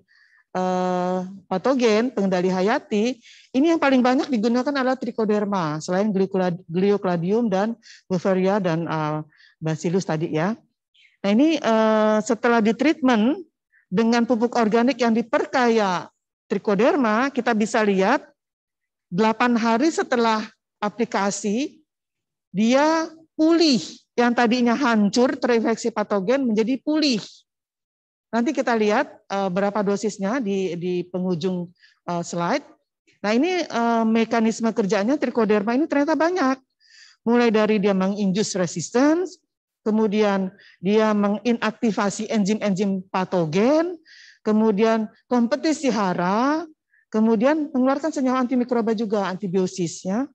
patogen, pengendali hayati, ini yang paling banyak digunakan adalah trichoderma, selain Gliocladium dan Beauveria dan Bacillus tadi ya. Nah ini setelah ditreatment dengan pupuk organik yang diperkaya trichoderma, kita bisa lihat 8 hari setelah aplikasi, dia pulih. Yang tadinya hancur terinfeksi patogen menjadi pulih. Nanti kita lihat berapa dosisnya di penghujung slide. Nah ini mekanisme kerjanya trichoderma ini ternyata banyak. Mulai dari dia menginduce resistance, kemudian dia menginaktivasi enzim-enzim patogen, kemudian kompetisi hara, kemudian mengeluarkan senyawa antimikroba juga, antibiosis ya.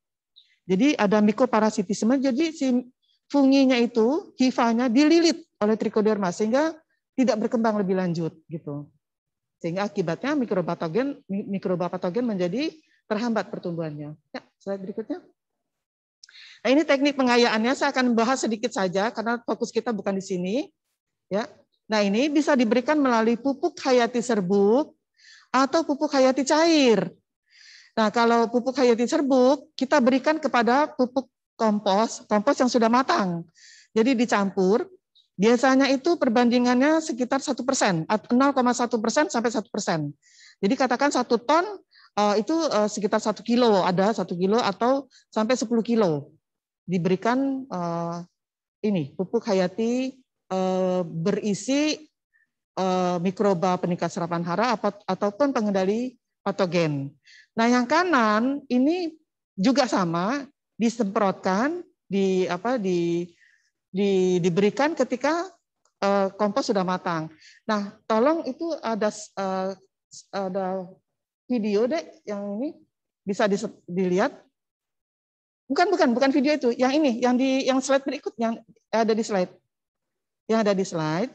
Jadi ada mikoparasitisme, jadi si funginya itu, hifanya dililit oleh trichoderma sehingga tidak berkembang lebih lanjut gitu. Sehingga akibatnya mikroba patogen menjadi terhambat pertumbuhannya. Ya, slide berikutnya. Nah, ini teknik pengayaannya, saya akan bahas sedikit saja karena fokus kita bukan di sini. Ya. Nah, ini bisa diberikan melalui pupuk hayati serbuk atau pupuk hayati cair. Nah, kalau pupuk hayati serbuk, kita berikan kepada pupuk kompos yang sudah matang. Jadi dicampur, biasanya itu perbandingannya sekitar 1%, 0,1% sampai 1%. Jadi katakan 1 ton itu sekitar 1 kilo, ada 1 kilo atau sampai 10 kilo. Diberikan ini pupuk hayati berisi mikroba peningkat serapan hara ataupun pengendali patogen. Nah, yang kanan ini juga sama, disemprotkan, diberikan ketika kompos sudah matang. Nah, tolong itu ada video deh yang ini bisa dilihat. Bukan video itu, yang ini, yang slide berikut yang ada di slide. Yang ada di slide.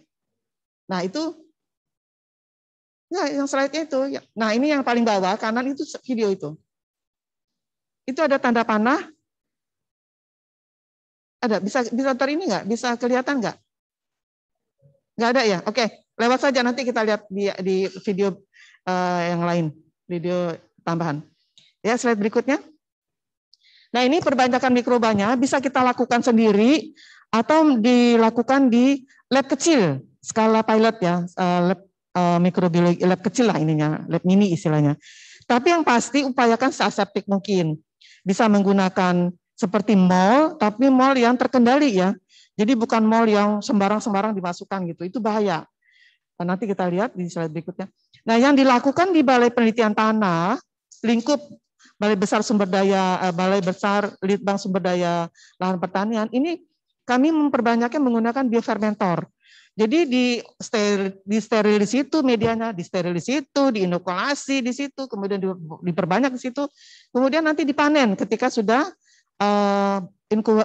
Nah, itu nah, yang slide-nya itu. Nah, ini yang paling bawah kanan itu video itu. Itu ada tanda panah. Ada, bisa ini nggak? Bisa kelihatan nggak? Nggak ada ya? Oke, lewat saja nanti kita lihat di video yang lain, video tambahan. Ya, slide berikutnya. Nah, ini perbanyakan mikrobanya bisa kita lakukan sendiri atau dilakukan di lab kecil, skala pilot ya, lab mikrobiologi, lab kecil lah ininya, lab mini istilahnya. Tapi yang pasti upayakan seaseptik mungkin. Bisa menggunakan seperti mall, tapi mall yang terkendali ya. Jadi bukan mall yang sembarang-sembarang dimasukkan gitu, itu bahaya. Nah, nanti kita lihat di slide berikutnya. Nah, yang dilakukan di Balai Penelitian Tanah, lingkup Balai Besar Balai Besar Litbang Sumber Daya Lahan Pertanian, ini kami memperbanyaknya menggunakan biofermentor. Jadi di steril di situ medianya, di steril di situ, diinokulasi di situ, kemudian diperbanyak di situ, kemudian nanti dipanen ketika sudah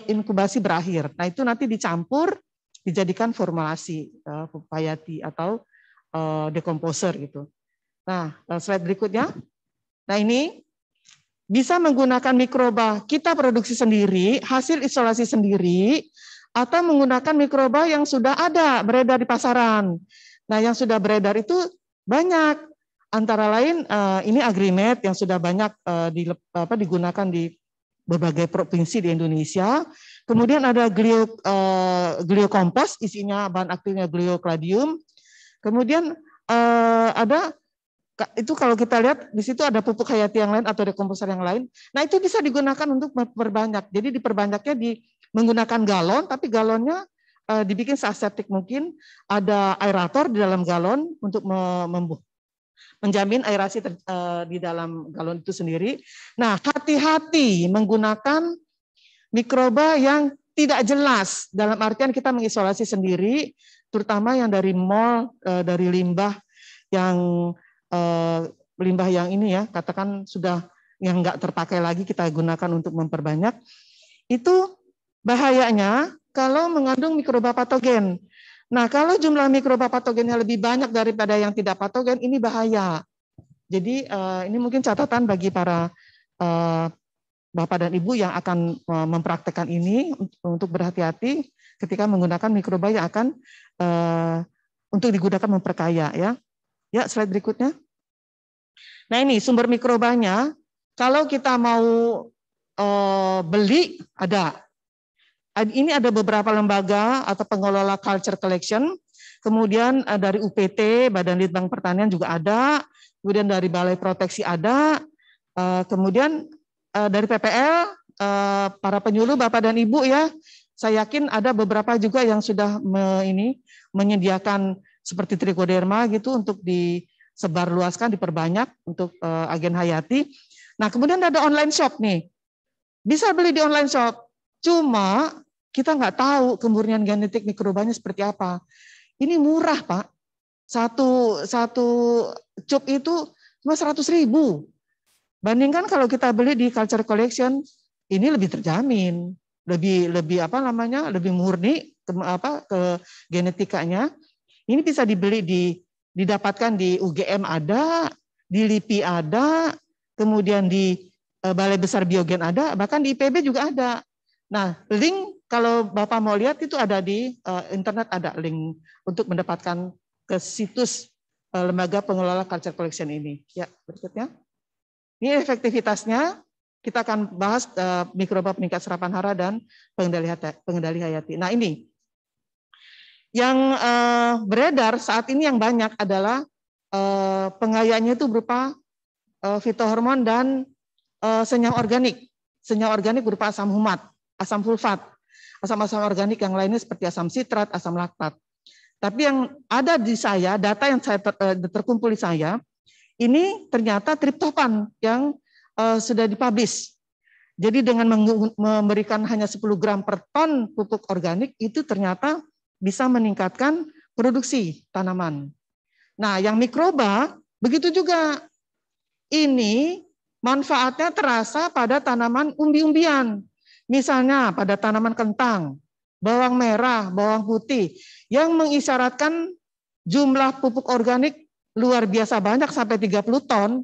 inkubasi berakhir. Nah, itu nanti dicampur, dijadikan formulasi pupuk hayati atau dekomposer gitu. Nah, slide berikutnya. Nah, ini bisa menggunakan mikroba kita produksi sendiri, hasil isolasi sendiri, atau menggunakan mikroba yang sudah ada beredar di pasaran. Nah, yang sudah beredar itu banyak. Antara lain ini Agrimet yang sudah banyak digunakan di berbagai provinsi di Indonesia. Kemudian ada Gliokompos, isinya bahan aktifnya Gliocladium. Kemudian ada itu kalau kita lihat di situ ada pupuk hayati yang lain atau dekomposer yang lain. Nah, itu bisa digunakan untuk memperbanyak. Jadi diperbanyaknya menggunakan galon, tapi galonnya dibikin seaseptik mungkin, ada aerator di dalam galon untuk menjamin aerasi di dalam galon itu sendiri. Nah, hati-hati menggunakan mikroba yang tidak jelas, dalam artian kita mengisolasi sendiri, terutama yang dari mall, dari limbah yang ini ya, katakan sudah yang nggak terpakai lagi kita gunakan untuk memperbanyak. Itu bahayanya kalau mengandung mikroba patogen. Nah, kalau jumlah mikroba patogennya lebih banyak daripada yang tidak patogen, ini bahaya. Jadi ini mungkin catatan bagi para Bapak dan Ibu yang akan mempraktekkan ini untuk berhati-hati ketika menggunakan mikroba yang akan untuk digunakan memperkaya ya. Ya, slide berikutnya. Nah, ini sumber mikrobanya. Kalau kita mau beli ada. Ini ada beberapa lembaga atau pengelola culture collection. Kemudian dari UPT, Badan Litbang Pertanian juga ada. Kemudian dari Balai Proteksi ada. Kemudian dari PPL, para penyuluh Bapak dan Ibu ya, saya yakin ada beberapa juga yang sudah menyediakan seperti trichoderma gitu untuk disebarluaskan, diperbanyak untuk agen hayati. Nah, kemudian ada online shop nih, bisa beli di online shop. Cuma kita nggak tahu kemurnian genetik mikrobanya seperti apa. Ini murah Pak, satu cup itu cuma 100.000. Bandingkan kalau kita beli di culture collection, ini lebih terjamin, lebih murni ke genetikanya. Ini bisa didapatkan di UGM ada, di LIPI ada, kemudian di Balai Besar Biogen ada, bahkan di IPB juga ada. Nah, link kalau Bapak mau lihat itu ada di internet, ada link untuk mendapatkan ke situs lembaga pengelola culture collection ini. Ya, berikutnya. Ini efektivitasnya, kita akan bahas mikroba peningkat serapan hara dan pengendali hayati. Nah, ini yang beredar saat ini yang banyak adalah pengayaannya itu berupa fitohormon dan senyawa organik. Senyawa organik berupa asam humat, asam sulfat, asam-asam organik yang lainnya seperti asam sitrat, asam laktat. Tapi yang ada di saya, data yang terkumpul di saya, ini ternyata triptofan yang sudah dipublish. Jadi dengan memberikan hanya 10 gram per ton pupuk organik, itu ternyata bisa meningkatkan produksi tanaman. Nah, yang mikroba, begitu juga. Ini manfaatnya terasa pada tanaman umbi-umbian. Misalnya pada tanaman kentang, bawang merah, bawang putih, yang mengisyaratkan jumlah pupuk organik luar biasa banyak sampai 30 ton.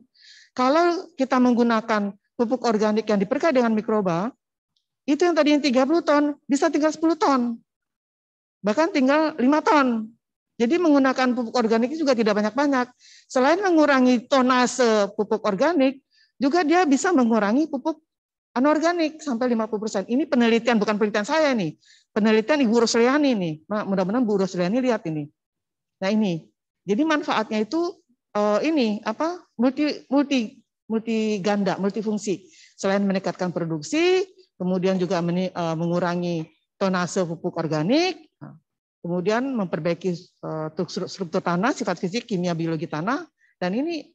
Kalau kita menggunakan pupuk organik yang diperkaya dengan mikroba, itu yang tadinya 30 ton bisa tinggal 10 ton. Bahkan tinggal 5 ton. Jadi menggunakan pupuk organik juga tidak banyak-banyak. Selain mengurangi tonase pupuk organik, juga dia bisa mengurangi pupuk anorganik sampai 50%. Ini penelitian, bukan penelitian saya nih. Penelitian Ibu Rosliani nih. Mudah-mudahan Bu Rosliani lihat ini. Nah, ini. Jadi manfaatnya itu multi ganda, multifungsi. Selain meningkatkan produksi, kemudian juga mengurangi tonase pupuk organik, kemudian memperbaiki struktur tanah, sifat fisik, kimia, biologi tanah. Dan ini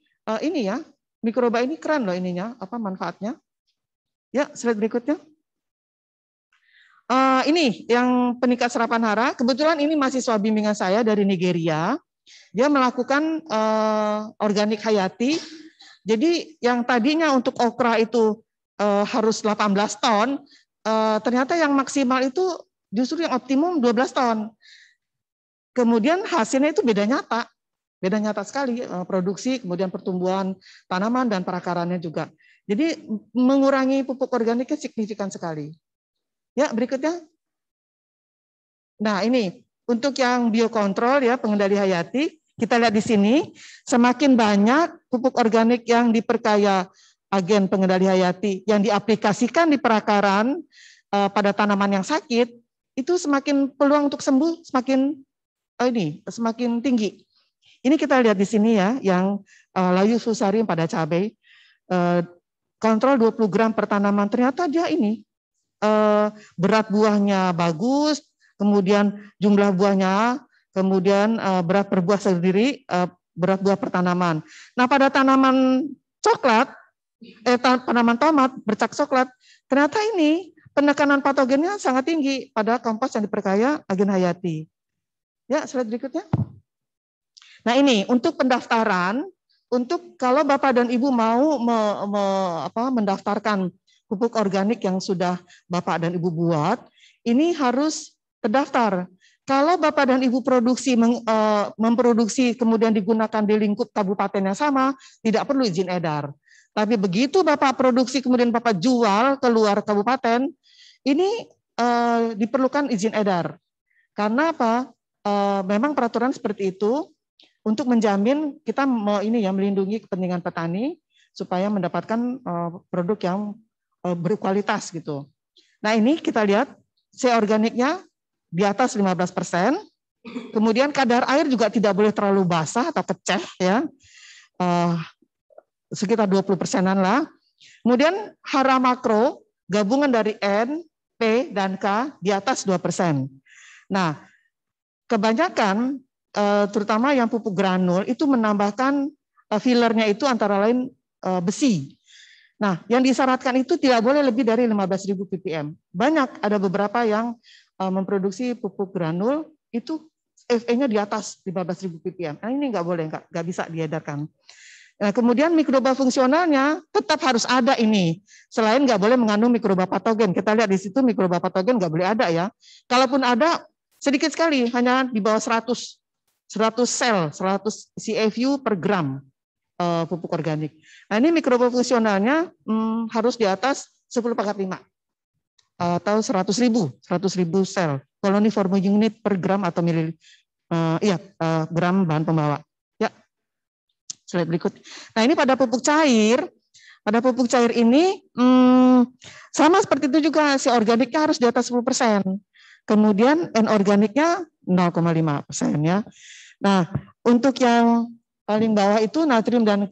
ya, mikroba ini keren loh ininya, manfaatnya. Ya, slide berikutnya. Ini yang peningkat serapan hara. Kebetulan ini mahasiswa bimbingan saya dari Nigeria. Dia melakukan organik hayati. Jadi yang tadinya untuk okra itu harus 18 ton, ternyata yang maksimal itu justru yang optimum 12 ton. Kemudian hasilnya itu beda nyata sekali, produksi, kemudian pertumbuhan tanaman dan perakarannya juga. Jadi mengurangi pupuk organiknya signifikan sekali. Ya, berikutnya. Nah, ini untuk yang biokontrol ya, pengendali hayati, kita lihat di sini, semakin banyak pupuk organik yang diperkaya agen pengendali hayati yang diaplikasikan di perakaran pada tanaman yang sakit, itu semakin peluang untuk sembuh semakin tinggi. Ini kita lihat di sini ya, yang layu fusarium pada cabai, kontrol 20 gram per tanaman, ternyata dia ini berat buahnya bagus, kemudian jumlah buahnya, kemudian berat per buah sendiri, berat buah per tanaman. Nah, pada tanaman coklat, tanaman tomat bercak coklat, ternyata ini penekanan patogennya sangat tinggi pada kompost yang diperkaya agen hayati. Ya, slide berikutnya. Nah, ini untuk pendaftaran, untuk kalau Bapak dan Ibu mau mendaftarkan pupuk organik yang sudah Bapak dan Ibu buat, ini harus terdaftar. Kalau Bapak dan Ibu memproduksi kemudian digunakan di lingkup kabupaten yang sama, tidak perlu izin edar. Tapi begitu Bapak produksi kemudian Bapak jual keluar kabupaten, ini diperlukan izin edar. Karena apa? Memang peraturan seperti itu untuk menjamin kita melindungi kepentingan petani supaya mendapatkan produk yang berkualitas gitu. Nah, ini kita lihat C organiknya di atas 15%. Kemudian kadar air juga tidak boleh terlalu basah atau keceh ya. Sekitar 20%-an lah. Kemudian hara makro gabungan dari N, P, dan K di atas 2%. Nah, kebanyakan terutama yang pupuk granul itu menambahkan fillernya itu antara lain besi. Nah, yang disyaratkan itu tidak boleh lebih dari 15.000 ppm. Banyak, ada beberapa yang memproduksi pupuk granul itu FE-nya di atas 15.000 ppm. Nah, ini nggak boleh, nggak bisa diedarkan. Nah, kemudian mikroba fungsionalnya tetap harus ada ini. Selain nggak boleh mengandung mikroba patogen. Kita lihat di situ mikroba patogen nggak boleh ada ya. Kalaupun ada, sedikit sekali, hanya di bawah 100 sel, 100 CFU per gram pupuk organik. Nah, ini mikroba fungsionalnya harus di atas 10⁵ atau 100.000 sel koloni forming unit per gram atau gram bahan pembawa. Ya, slide berikut. Nah, ini pada pupuk cair. Pada pupuk cair ini sama seperti itu juga, si organiknya harus di atas 10%. Kemudian N-organiknya 0,5% ya. Nah, untuk yang paling bawah itu natrium dan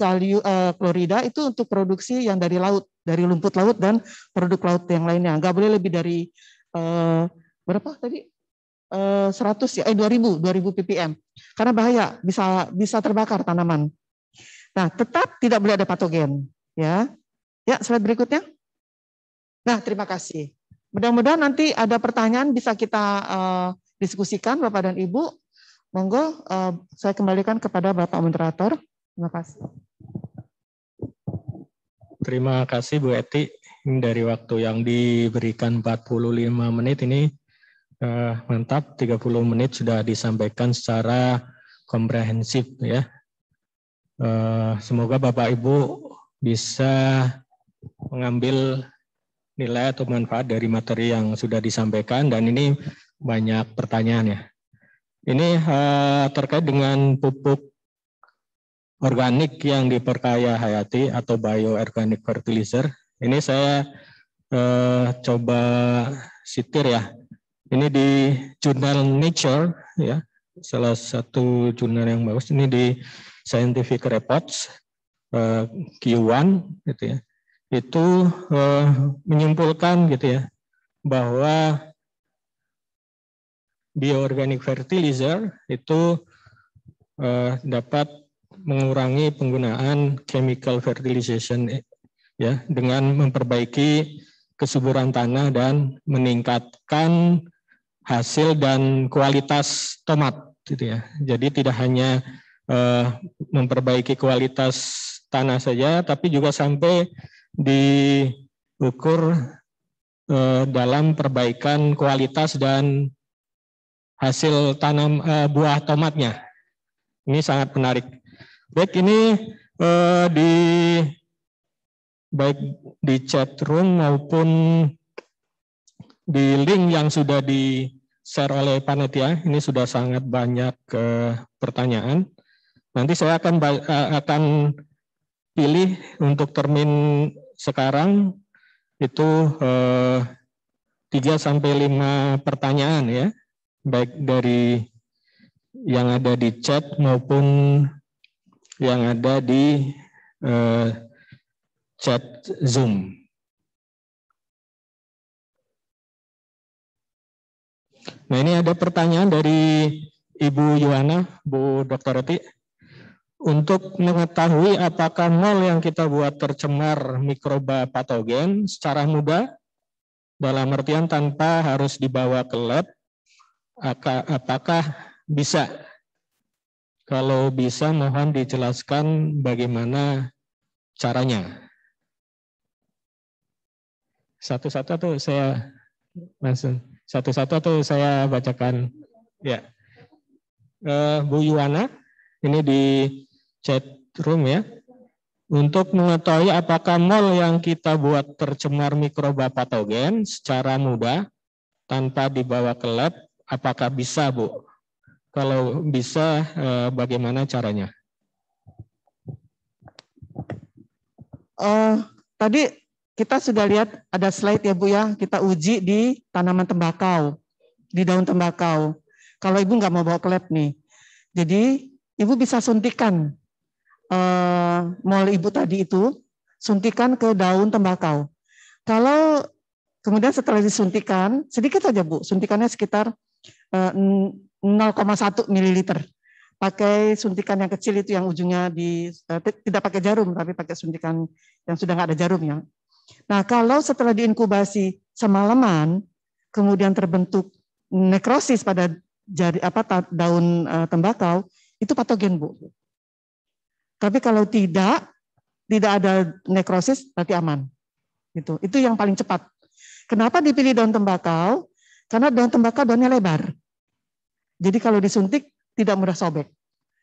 klorida itu untuk produksi yang dari laut, dari lumput laut dan produk laut yang lainnya. Nggak boleh lebih dari berapa tadi? 2000 ppm. Karena bahaya, bisa terbakar tanaman. Nah, tetap tidak boleh ada patogen, ya. Ya, slide berikutnya. Nah, terima kasih. Mudah-mudahan nanti ada pertanyaan bisa kita diskusikan Bapak dan Ibu. Monggo saya kembalikan kepada Bapak Moderator. Terima kasih. Terima kasih Bu Eti. Dari waktu yang diberikan 45 menit ini mantap, 30 menit sudah disampaikan secara komprehensif ya. Semoga Bapak Ibu bisa mengambil nilai atau manfaat dari materi yang sudah disampaikan, dan ini banyak pertanyaan ya. Ini terkait dengan pupuk organik yang diperkaya hayati atau bioorganic fertilizer. Ini saya coba sitir ya. Ini di jurnal Nature ya, salah satu jurnal yang bagus. Ini di Scientific Reports Q1 gitu ya. Itu menyimpulkan gitu ya bahwa bioorganic fertilizer itu dapat mengurangi penggunaan chemical fertilization ya, dengan memperbaiki kesuburan tanah dan meningkatkan hasil dan kualitas tomat gitu ya. Jadi tidak hanya memperbaiki kualitas tanah saja, tapi juga sampai diukur dalam perbaikan kualitas dan hasil tanam buah tomatnya. Ini sangat menarik. Baik, ini baik di chat room maupun di link yang sudah di-share oleh panitia, ini sudah sangat banyak pertanyaan. Nanti saya akan pilih untuk termin sekarang itu 3-5 pertanyaan ya, baik dari yang ada di chat maupun yang ada di chat Zoom. Nah, ini ada pertanyaan dari Ibu Yuwana, Bu Dr. Eti. Untuk mengetahui apakah mol yang kita buat tercemar mikroba patogen secara mudah, dalam artian tanpa harus dibawa ke lab, apakah bisa? Kalau bisa, mohon dijelaskan bagaimana caranya. Satu-satu atau saya langsung? Satu-satu atau saya bacakan? Ya, Bu Yuwana, ini di chat room ya. Untuk mengetahui apakah mol yang kita buat tercemar mikroba patogen secara mudah tanpa dibawa ke lab, apakah bisa, Bu? Kalau bisa, bagaimana caranya? Tadi kita sudah lihat ada slide ya Bu ya, kita uji di tanaman tembakau, di daun tembakau. Kalau Ibu nggak mau bawa ke lab nih, jadi Ibu bisa suntikan mol Ibu tadi itu, suntikan ke daun tembakau. Kalau kemudian setelah disuntikan, sedikit aja Bu, suntikannya sekitar 0,1 mililiter. Pakai suntikan yang kecil itu yang ujungnya tidak pakai jarum, tapi pakai suntikan yang sudah nggak ada jarumnya. Nah, kalau setelah diinkubasi semalaman, kemudian terbentuk nekrosis pada daun tembakau, itu patogen, Bu. Tapi kalau tidak ada nekrosis, berarti aman. Gitu. Itu yang paling cepat. Kenapa dipilih daun tembakau? Karena daun tembakau daunnya lebar. Jadi kalau disuntik tidak mudah sobek.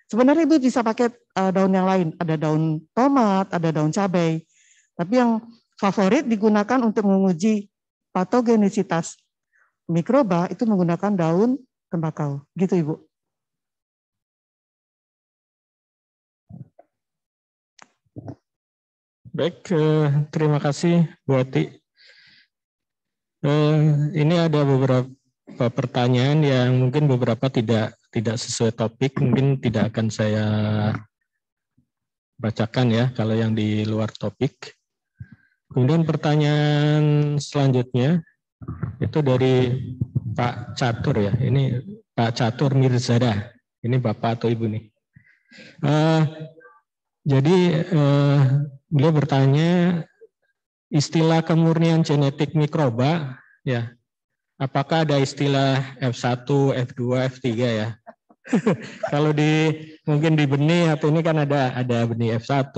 Sebenarnya Ibu bisa pakai daun yang lain. Ada daun tomat, ada daun cabai. Tapi yang favorit digunakan untuk menguji patogenisitas mikroba itu menggunakan daun tembakau. Gitu Ibu. Baik, terima kasih Bu Ati. Ini ada beberapa pertanyaan yang mungkin beberapa tidak sesuai topik, mungkin tidak akan saya bacakan ya kalau yang di luar topik. Kemudian pertanyaan selanjutnya itu dari Pak Catur ya. Ini Pak Catur Mirzada. Ini Bapak atau Ibu nih. Jadi beliau bertanya istilah kemurnian genetik mikroba ya. Apakah ada istilah F1, F2, F3 ya? Kalau mungkin di benih atau ini kan ada benih F1,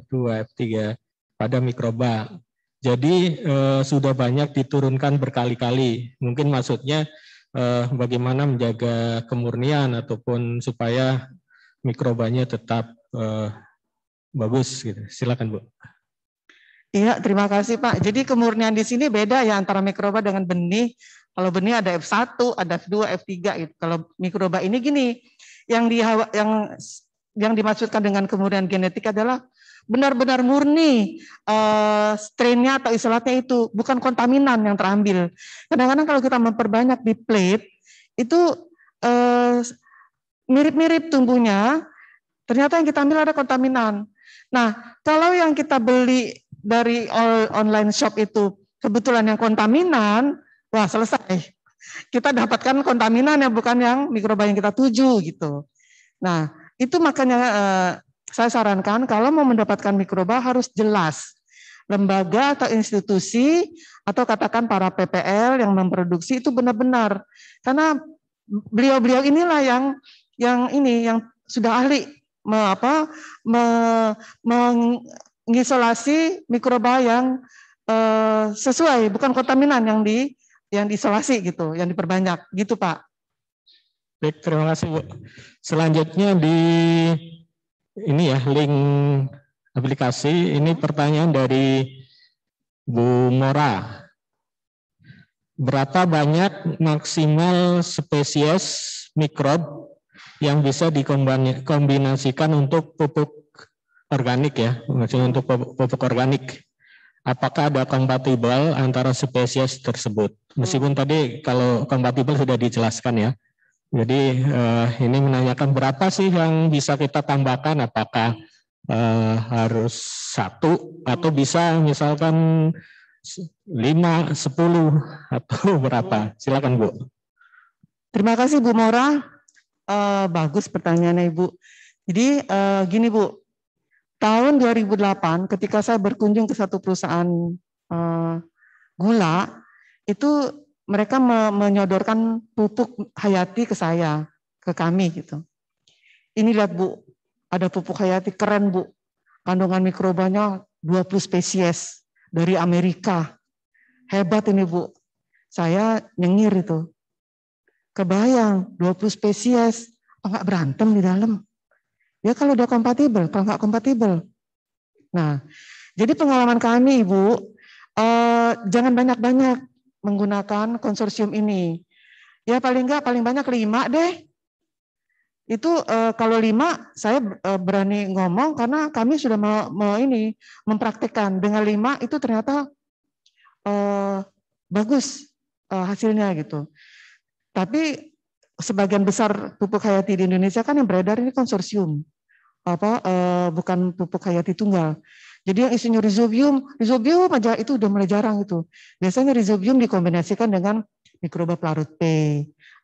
F2, F3 pada mikroba. Jadi sudah banyak diturunkan berkali-kali. Mungkin maksudnya bagaimana menjaga kemurnian ataupun supaya mikrobanya tetap bagus gitu. Silakan Bu. Iya, terima kasih Pak. Jadi kemurnian di sini beda ya antara mikroba dengan benih. Kalau benih ada F1, ada F2, F3 gitu. Kalau mikroba ini gini, yang dimaksudkan dengan kemurnian genetik adalah benar-benar murni strainnya atau isolatnya itu, bukan kontaminan yang terambil. Kadang-kadang kalau kita memperbanyak di plate, itu mirip-mirip tumbuhnya, ternyata yang kita ambil ada kontaminan. Nah, kalau yang kita beli dari online shop itu kebetulan yang kontaminan, wah selesai. Kita dapatkan kontaminan yang bukan yang mikroba yang kita tuju gitu. Nah, itu makanya saya sarankan kalau mau mendapatkan mikroba harus jelas. Lembaga atau institusi atau katakan para PPL yang memproduksi itu benar-benar. Karena beliau-beliau inilah yang sudah ahli mengisolasi mikroba yang sesuai, bukan kontaminan yang diisolasi gitu, yang diperbanyak gitu Pak. Baik, terima kasih Bu. Selanjutnya di ini ya link aplikasi ini pertanyaan dari Bu Mora. Berapa banyak maksimal spesies mikrob yang bisa dikombinasikan untuk pupuk organik ya, maksudnya untuk pupuk organik? Apakah ada kompatibel antara spesies tersebut? Meskipun tadi kalau kompatibel sudah dijelaskan ya. Jadi ini menanyakan berapa sih yang bisa kita tambahkan? Apakah harus 1 atau bisa misalkan 5, 10 atau berapa? Silakan Bu. Terima kasih Bu Mora. Bagus pertanyaannya Ibu. Jadi gini Bu, tahun 2008 ketika saya berkunjung ke satu perusahaan gula, itu mereka menyodorkan pupuk hayati ke saya, ke kami gitu. Ini lihat Bu, ada pupuk hayati keren Bu. Kandungan mikrobanya 20 spesies dari Amerika. Hebat ini Bu. Saya nyengir itu. Kebayang 20 spesies, enggak berantem di dalam. Ya kalau udah kompatibel, kalau enggak kompatibel. Nah, jadi pengalaman kami Ibu, jangan banyak-banyak menggunakan konsorsium ini. Ya paling banyak 5 deh. Itu kalau 5 saya berani ngomong karena kami sudah mempraktekkan dengan 5 itu ternyata bagus hasilnya gitu. Tapi sebagian besar pupuk hayati di Indonesia kan yang beredar ini konsorsium, bukan pupuk hayati tunggal. Jadi yang isinya rhizobium aja itu udah mulai jarang itu. Biasanya rhizobium dikombinasikan dengan mikroba pelarut P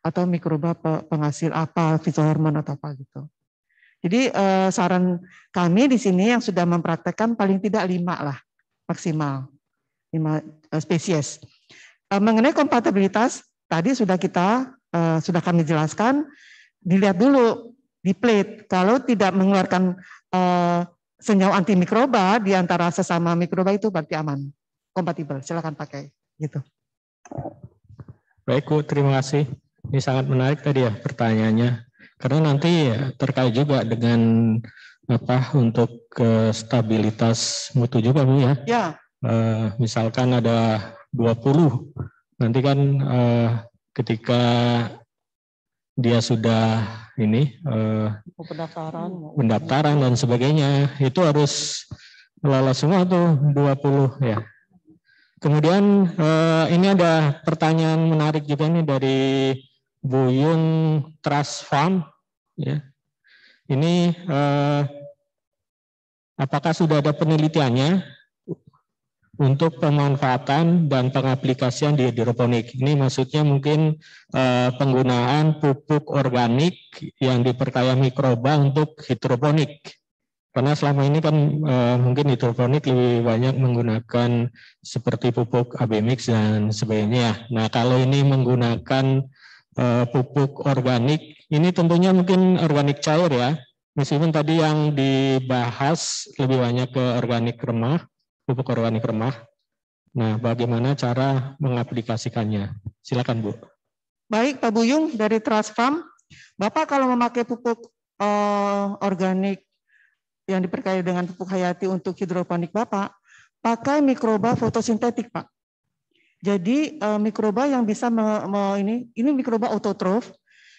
atau mikroba penghasil apa, fitohormon atau apa gitu. Jadi saran kami di sini yang sudah mempraktekkan paling tidak 5 lah maksimal 5 spesies. Mengenai kompatibilitas tadi sudah kami jelaskan, dilihat dulu di plate kalau tidak mengeluarkan senyawa antimikroba di antara sesama mikroba itu berarti aman, kompatibel. Silakan pakai gitu. Baik Bu, terima kasih. Ini sangat menarik tadi ya pertanyaannya. Karena nanti terkait juga dengan untuk stabilitas mutu juga Bu ya. Ya. Misalkan ada 20, nanti kan ketika dia sudah pendaftaran dan sebagainya, itu harus lolos semua tuh 20 ya. Kemudian ini ada pertanyaan menarik juga nih dari Bu Yung Trust Farm ya. Ini apakah sudah ada penelitiannya untuk pemanfaatan dan pengaplikasian di hidroponik? Ini maksudnya mungkin penggunaan pupuk organik yang diperkaya mikroba untuk hidroponik. Karena selama ini kan mungkin hidroponik lebih banyak menggunakan seperti pupuk AB mix dan sebagainya. Nah kalau ini menggunakan pupuk organik, ini tentunya mungkin organik cair ya. Meskipun tadi yang dibahas lebih banyak ke organik remah, pupuk organik remah. Nah, bagaimana cara mengaplikasikannya? Silakan Bu. Baik, Pak Buyung dari Trust Farm. Bapak kalau memakai pupuk organik yang diperkaya dengan pupuk hayati untuk hidroponik Bapak, pakai mikroba fotosintetik Pak. Jadi mikroba yang bisa ini mikroba autotrof,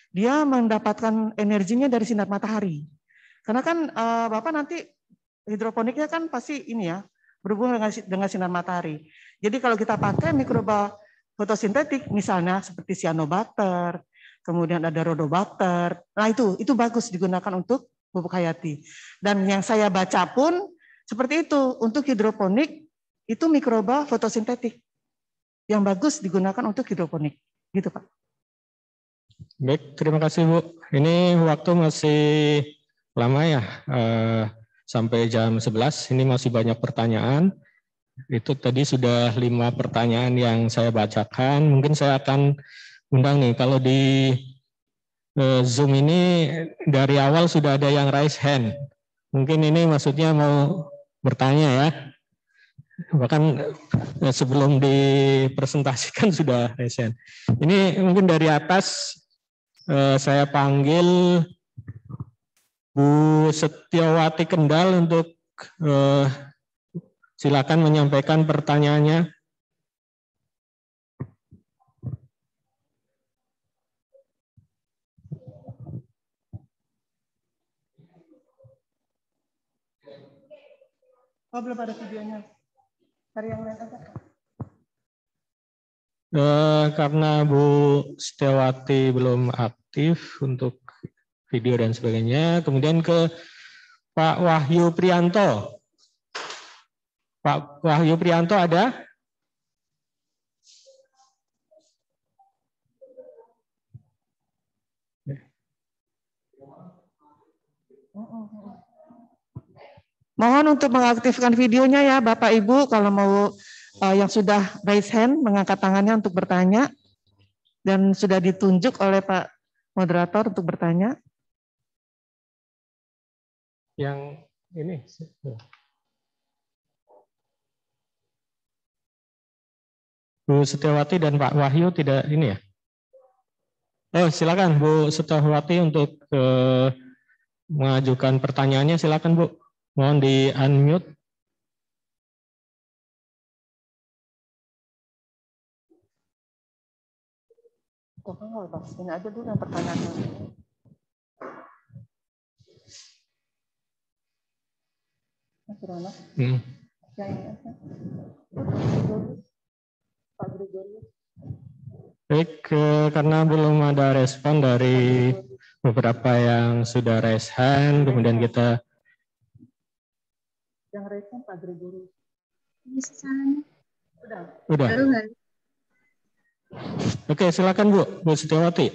dia mendapatkan energinya dari sinar matahari. Karena kan Bapak nanti hidroponiknya kan pasti ini ya, berhubungan dengan sinar matahari. Jadi kalau kita pakai mikroba fotosintetik, misalnya seperti cyanobacter, kemudian ada rhodobacter, nah itu bagus digunakan untuk pupuk hayati. Dan yang saya baca pun seperti itu, untuk hidroponik itu mikroba fotosintetik yang bagus digunakan untuk hidroponik. Gitu Pak. Baik, terima kasih Bu. Ini waktu masih lama ya, sampai jam 11, ini masih banyak pertanyaan. Itu tadi sudah 5 pertanyaan yang saya bacakan. Mungkin saya akan undang nih, kalau di Zoom ini dari awal sudah ada yang raise hand. Mungkin ini maksudnya mau bertanya ya. Bahkan sebelum dipresentasikan sudah raise hand. Ini mungkin dari atas saya panggil Bu Setiawati Kendal untuk silakan menyampaikan pertanyaannya. Oh, belum ada videonya. Cari yang lain aja. Karena Bu Setiawati belum aktif untuk video dan sebagainya, kemudian ke Pak Wahyu Prianto. Pak Wahyu Prianto ada? Mohon untuk mengaktifkan videonya ya Bapak Ibu kalau mau yang sudah raise hand mengangkat tangannya untuk bertanya dan sudah ditunjuk oleh Pak Moderator untuk bertanya. Yang ini. Bu Setiawati dan Pak Wahyu tidak ini ya? Oh, silakan Bu Setiawati untuk mengajukan pertanyaannya, silakan Bu. Mohon di unmute. Ini aja dulu yang pertanyaannya. Baik, karena belum ada respon dari beberapa yang sudah raise hand, kemudian kita yang raise hand Pak Gregorius. Udah. Oke, silakan Bu Setiawati.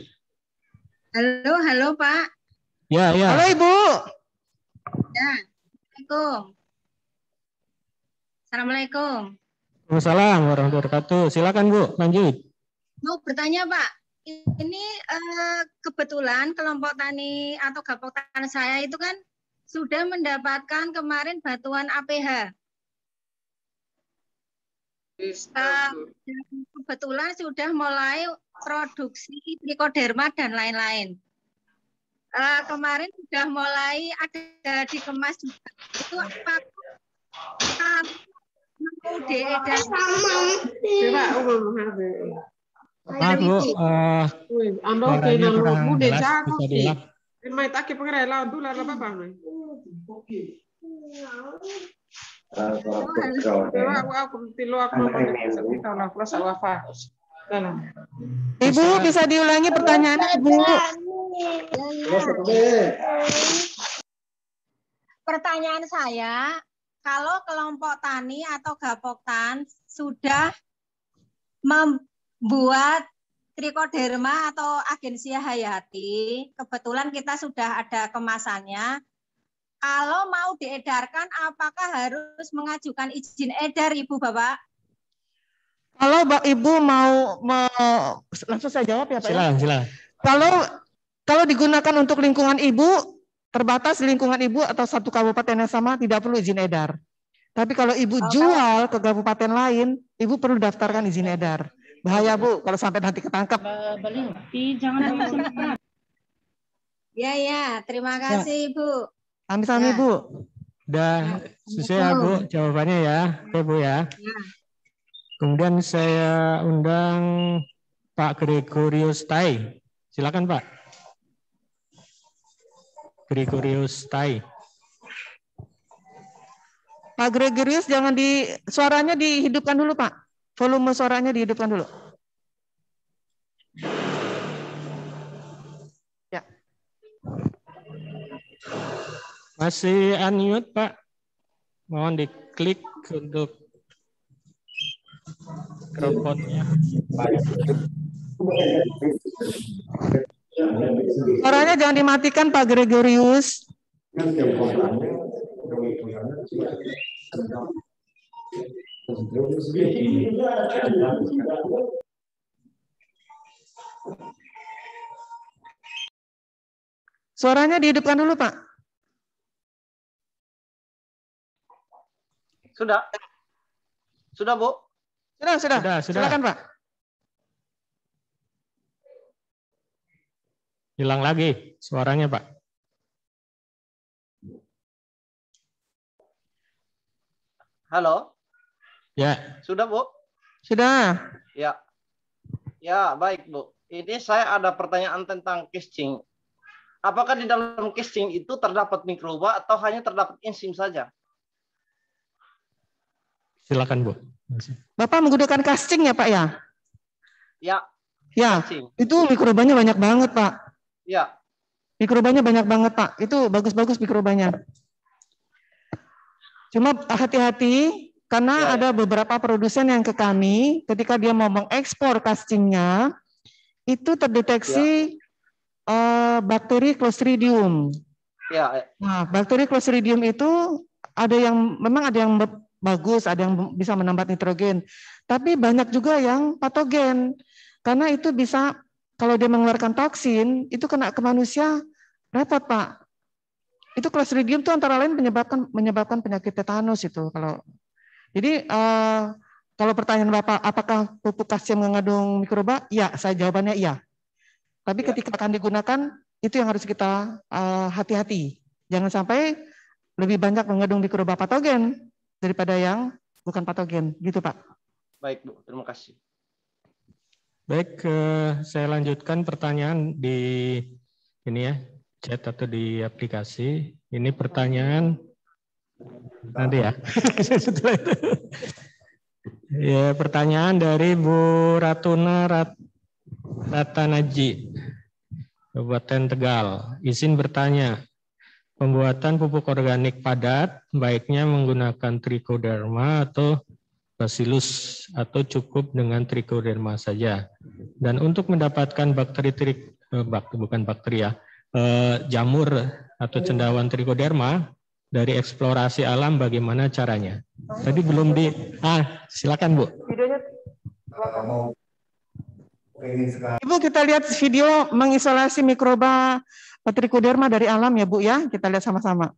Halo Pak. Ya. Halo Ibu. Ya, Assalamualaikum. Waalaikumsalam warahmatullahi wabarakatuh. Silakan Bu, lanjut. Mau bertanya Pak, ini kebetulan kelompok tani atau gapok tani saya itu kan sudah mendapatkan kemarin bantuan APH. Kebetulan sudah mulai produksi trichoderma dan lain-lain. Kemarin sudah mulai ada dikemas juga. Itu apa? Mau diedar. Bu, suaranya kurang jelas, bisa diulang. Ibu bisa diulangi pertanyaannya Ibu. Pertanyaan saya, kalau kelompok tani atau gapoktan sudah membuat trichoderma atau agensia hayati, kebetulan kita sudah ada kemasannya. Kalau mau diedarkan, apakah harus mengajukan izin edar, Ibu Bapak? Kalau Ibu mau langsung saya jawab ya Pak. Silakan. Kalau digunakan untuk lingkungan Ibu, terbatas lingkungan Ibu atau satu kabupaten yang sama tidak perlu izin edar. Tapi kalau Ibu jual ke kabupaten lain, Ibu perlu daftarkan izin edar. Bahaya Bu, kalau sampai nanti ketangkap. Ya, terima kasih Ibu. Sami-sami Bu. Udah sesuai ya Bu jawabannya ya. Oke Bu ya. Kemudian saya undang Pak Gregorius Tai. Silakan Pak. Gregorius Tai. Pak Gregorius jangan suaranya dihidupkan dulu Pak. Volume suaranya dihidupkan dulu. Ya. Masih unmute Pak. Mohon diklik untuk mikrofonnya. Suaranya jangan dimatikan Pak Gregorius. Suaranya dihidupkan dulu Pak. Sudah Bu? Sudah. Silakan Pak. Hilang lagi suaranya Pak. Halo? Ya. Sudah Bu? Sudah. Ya. Ya, baik Bu. Ini saya ada pertanyaan tentang casing. Apakah di dalam casing itu terdapat mikroba atau hanya terdapat enzim saja? Silakan Bu. Bapak menggunakan casting ya Pak ya? Ya. Ya, Casing. itu mikrobanya banyak banget Pak. Ya. Mikrobanya banyak banget Pak. Itu bagus-bagus mikrobanya. Cuma hati-hati karena ada beberapa produsen yang ke kami ketika dia mau mengekspor castingnya itu terdeteksi bakteri Clostridium. Ya. Nah, bakteri Clostridium itu memang ada yang bagus, ada yang bisa menambat nitrogen. Tapi banyak juga yang patogen. Karena itu bisa, kalau dia mengeluarkan toksin, itu kena ke manusia, repot Pak. Itu Clostridium itu antara lain menyebabkan penyakit tetanus itu. Jadi kalau pertanyaan Bapak, apakah pupuk kalsium mengandung mikroba? Ya, saya jawabannya iya. Tapi ketika akan digunakan, itu yang harus kita hati-hati. Jangan sampai lebih banyak mengandung mikroba patogen daripada yang bukan patogen. Gitu Pak. Baik Bu, terima kasih. Baik, saya lanjutkan pertanyaan di ini ya, chat atau di aplikasi. Ini pertanyaan nanti ya. Ya, pertanyaan dari Bu Ratuna Ratanaji, Kabupaten Tegal. Izin bertanya, pembuatan pupuk organik padat baiknya menggunakan trichoderma atau bacillus atau cukup dengan trichoderma saja. Dan untuk mendapatkan jamur atau cendawan trichoderma dari eksplorasi alam bagaimana caranya? Tadi belum silakan Bu. Ibu, kita lihat video mengisolasi mikroba trichoderma dari alam ya Bu ya. Kita lihat sama-sama.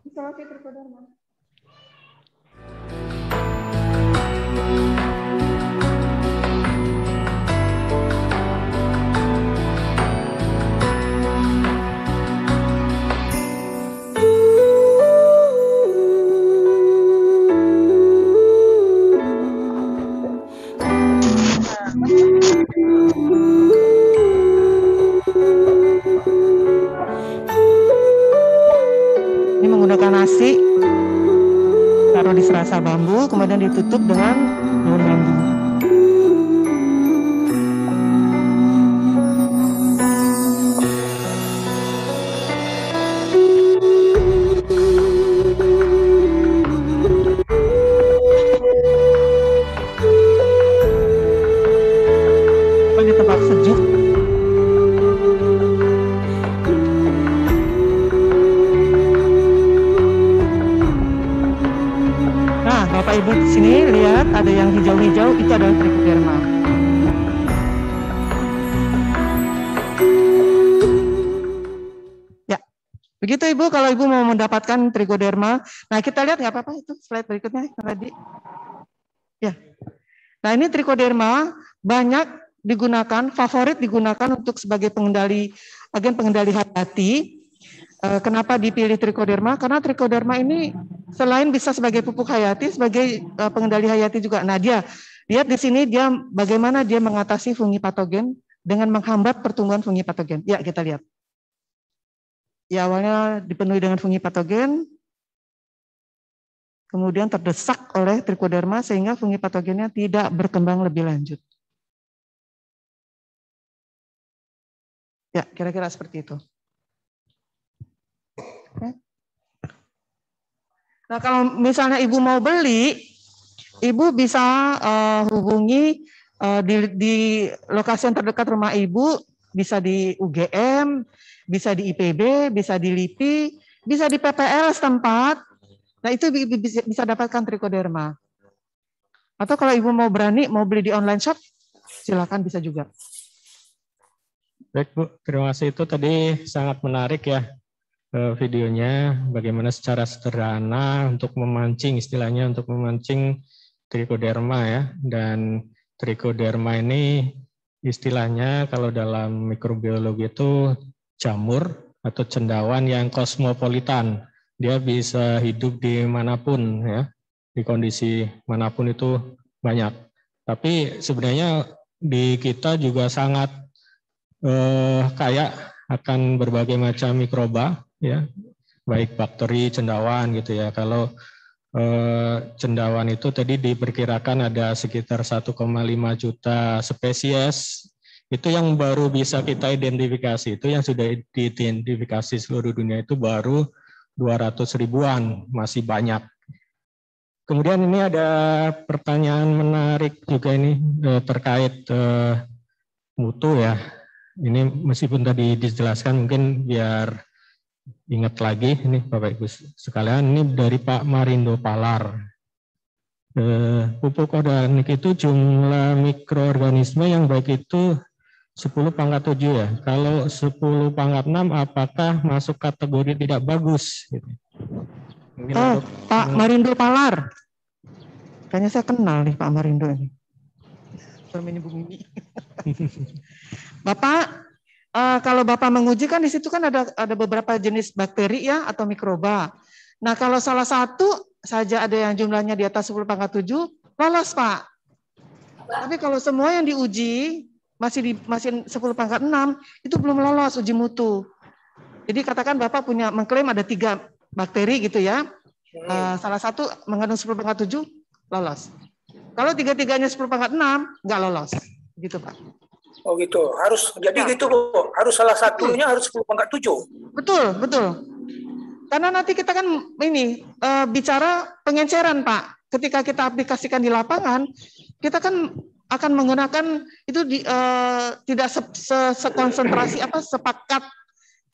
Isolasi trichoderma. Ini menggunakan nasi, taruh di serasa bambu, kemudian ditutup dengan daun bambu. Di tempat sejuk. Nah, Bapak Ibu di sini lihat ada yang hijau-hijau, itu adalah trichoderma. Ya, begitu Ibu kalau Ibu mau mendapatkan trichoderma. Nah, kita lihat nggak apa-apa itu slide berikutnya tadi. Ya. Nah, ini trichoderma banyak digunakan, favorit digunakan untuk sebagai agen pengendali hayati. Kenapa dipilih trichoderma? Karena trichoderma ini selain bisa sebagai pupuk hayati, sebagai pengendali hayati juga. Nah, lihat di sini bagaimana dia mengatasi fungi patogen dengan menghambat pertumbuhan fungi patogen. Ya, kita lihat. Ya, awalnya dipenuhi dengan fungi patogen, kemudian terdesak oleh trichoderma sehingga fungi patogennya tidak berkembang lebih lanjut. Ya, kira-kira seperti itu. Nah, kalau misalnya Ibu mau beli, Ibu bisa hubungi di lokasi yang terdekat rumah Ibu, bisa di UGM, bisa di IPB, bisa di LIPI, bisa di PPL setempat. Nah, itu bisa dapatkan trichoderma. Atau kalau Ibu mau berani, mau beli di online shop, silakan bisa juga. Baik Bu, terima kasih. Itu tadi sangat menarik ya videonya, bagaimana secara sederhana untuk memancing, istilahnya untuk memancing trichoderma ya. Dan trichoderma ini istilahnya kalau dalam mikrobiologi itu jamur atau cendawan yang kosmopolitan. Dia bisa hidup di manapun ya, di kondisi manapun itu banyak. Tapi sebenarnya di kita juga sangat kaya akan berbagai macam mikroba ya, baik bakteri, cendawan gitu ya. Kalau cendawan itu tadi diperkirakan ada sekitar 1,5 juta spesies. Itu yang baru bisa kita identifikasi. Itu yang sudah diidentifikasi seluruh dunia itu baru 200 ribuan, masih banyak. Kemudian ini ada pertanyaan menarik juga ini terkait mutu ya. Ini meskipun tadi dijelaskan mungkin biar ingat lagi ini Bapak Ibu sekalian, ini dari Pak Marindo Palar. Pupuk organik itu jumlah mikroorganisme yang baik itu 10 pangkat 7 ya. Kalau 10 pangkat 6 apakah masuk kategori tidak bagus? Gitu. Oh, Pak Marindo Palar. Kayaknya saya kenal nih Pak Marindo ini. Ini Bu Mimi. Bapak, kalau Bapak menguji kan di situ kan ada beberapa jenis bakteri ya atau mikroba. Nah kalau salah satu saja ada yang jumlahnya di atas 10 pangkat 7, lolos Pak. Tapi kalau semua yang diuji masih 10 pangkat 6, itu belum lolos uji mutu. Jadi katakan Bapak mengklaim ada 3 bakteri gitu ya. Salah satu mengandung 10 pangkat 7, lolos. Kalau 3-3-nya 10 pangkat 6, nggak lolos. Gitu Pak. Oh gitu, jadi gitu Bu, harus salah satunya harus 10 pangkat 7. Betul. Karena nanti kita kan bicara pengenceran Pak. Ketika kita aplikasikan di lapangan, kita kan akan menggunakan itu tidak sekonsentrasi sepakat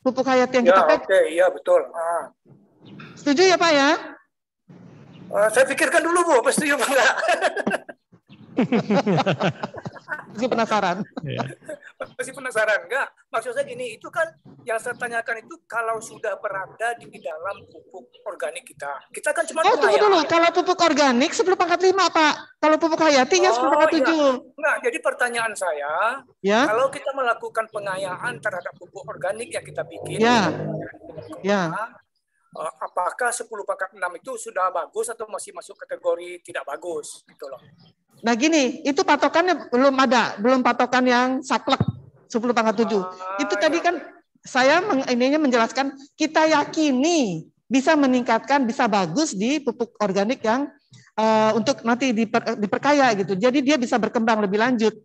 pupuk hayati yang kita pakai. Oke, iya betul. Setuju ya Pak ya? Saya pikirkan dulu Bu, apa setuju enggak? Masih penasaran. Masih penasaran enggak? Maksud saya gini, itu kan yang saya tanyakan itu kalau sudah berada di dalam pupuk organik kita kan cuma tunggu dulu, kalau pupuk organik 10 pangkat 5 Pak. Kalau pupuk hayati ya 10 pangkat 7. Iya. Enggak, jadi pertanyaan saya, ya? Kalau kita melakukan pengayaan terhadap pupuk organik yang kita bikin, apakah 10 pangkat 6 itu sudah bagus atau masih masuk kategori tidak bagus gitu loh. Nah gini, itu patokannya belum patokan yang saklek 10 pangkat 7. Itu tadi kan saya menjelaskan kita yakini bisa meningkatkan, bisa bagus di pupuk organik yang untuk nanti diperkaya gitu. Jadi dia bisa berkembang lebih lanjut.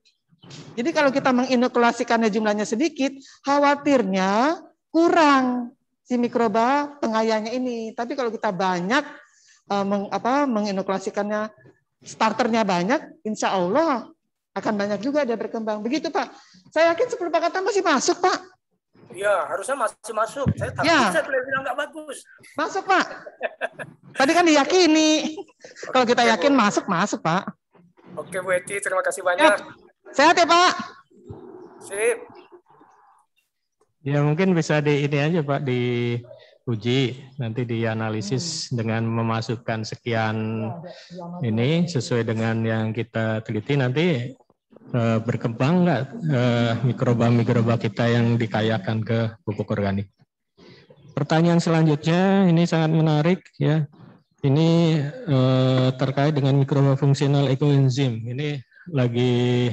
Jadi kalau kita menginokulasikannya jumlahnya sedikit, khawatirnya kurang si mikroba pengayanya ini. Tapi kalau kita banyak menginokulasikannya, starternya banyak, insya Allah akan banyak juga dia berkembang. Begitu Pak. Saya yakin 10 pangkatan masih masuk Pak. Iya, harusnya masih masuk. Saya takut saya bilang nggak bagus. Masuk Pak. Tadi kan diyakini. Kalau kita yakin masuk Pak. Oke Bu Eti, terima kasih banyak. Sehat ya Pak. Sip. Ya mungkin bisa ini aja Pak, diuji, nanti dianalisis dengan memasukkan sekian ini sesuai dengan yang kita teliti, nanti berkembang nggak mikroba-mikroba kita yang dikayakan ke pupuk organik. Pertanyaan selanjutnya ini sangat menarik ya. Ini terkait dengan mikroba fungsional ekoenzim. Ini lagi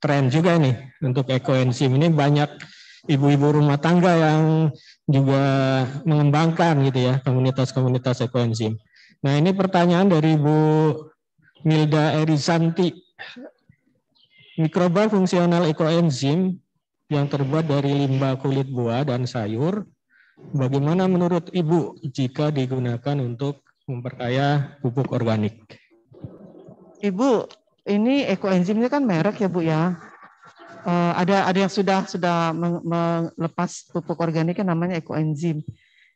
tren juga nih untuk ekoenzim. Ini banyak ibu-ibu rumah tangga yang juga mengembangkan gitu ya komunitas-komunitas ekoenzim. Nah ini pertanyaan dari Bu Milda Erisanti. Mikroba fungsional ekoenzim yang terbuat dari limbah kulit buah dan sayur, bagaimana menurut Ibu jika digunakan untuk memperkaya pupuk organik? Ibu, ini ekoenzim ini kan merek ya Bu ya. Ada yang sudah melepas pupuk organiknya namanya ekoenzim.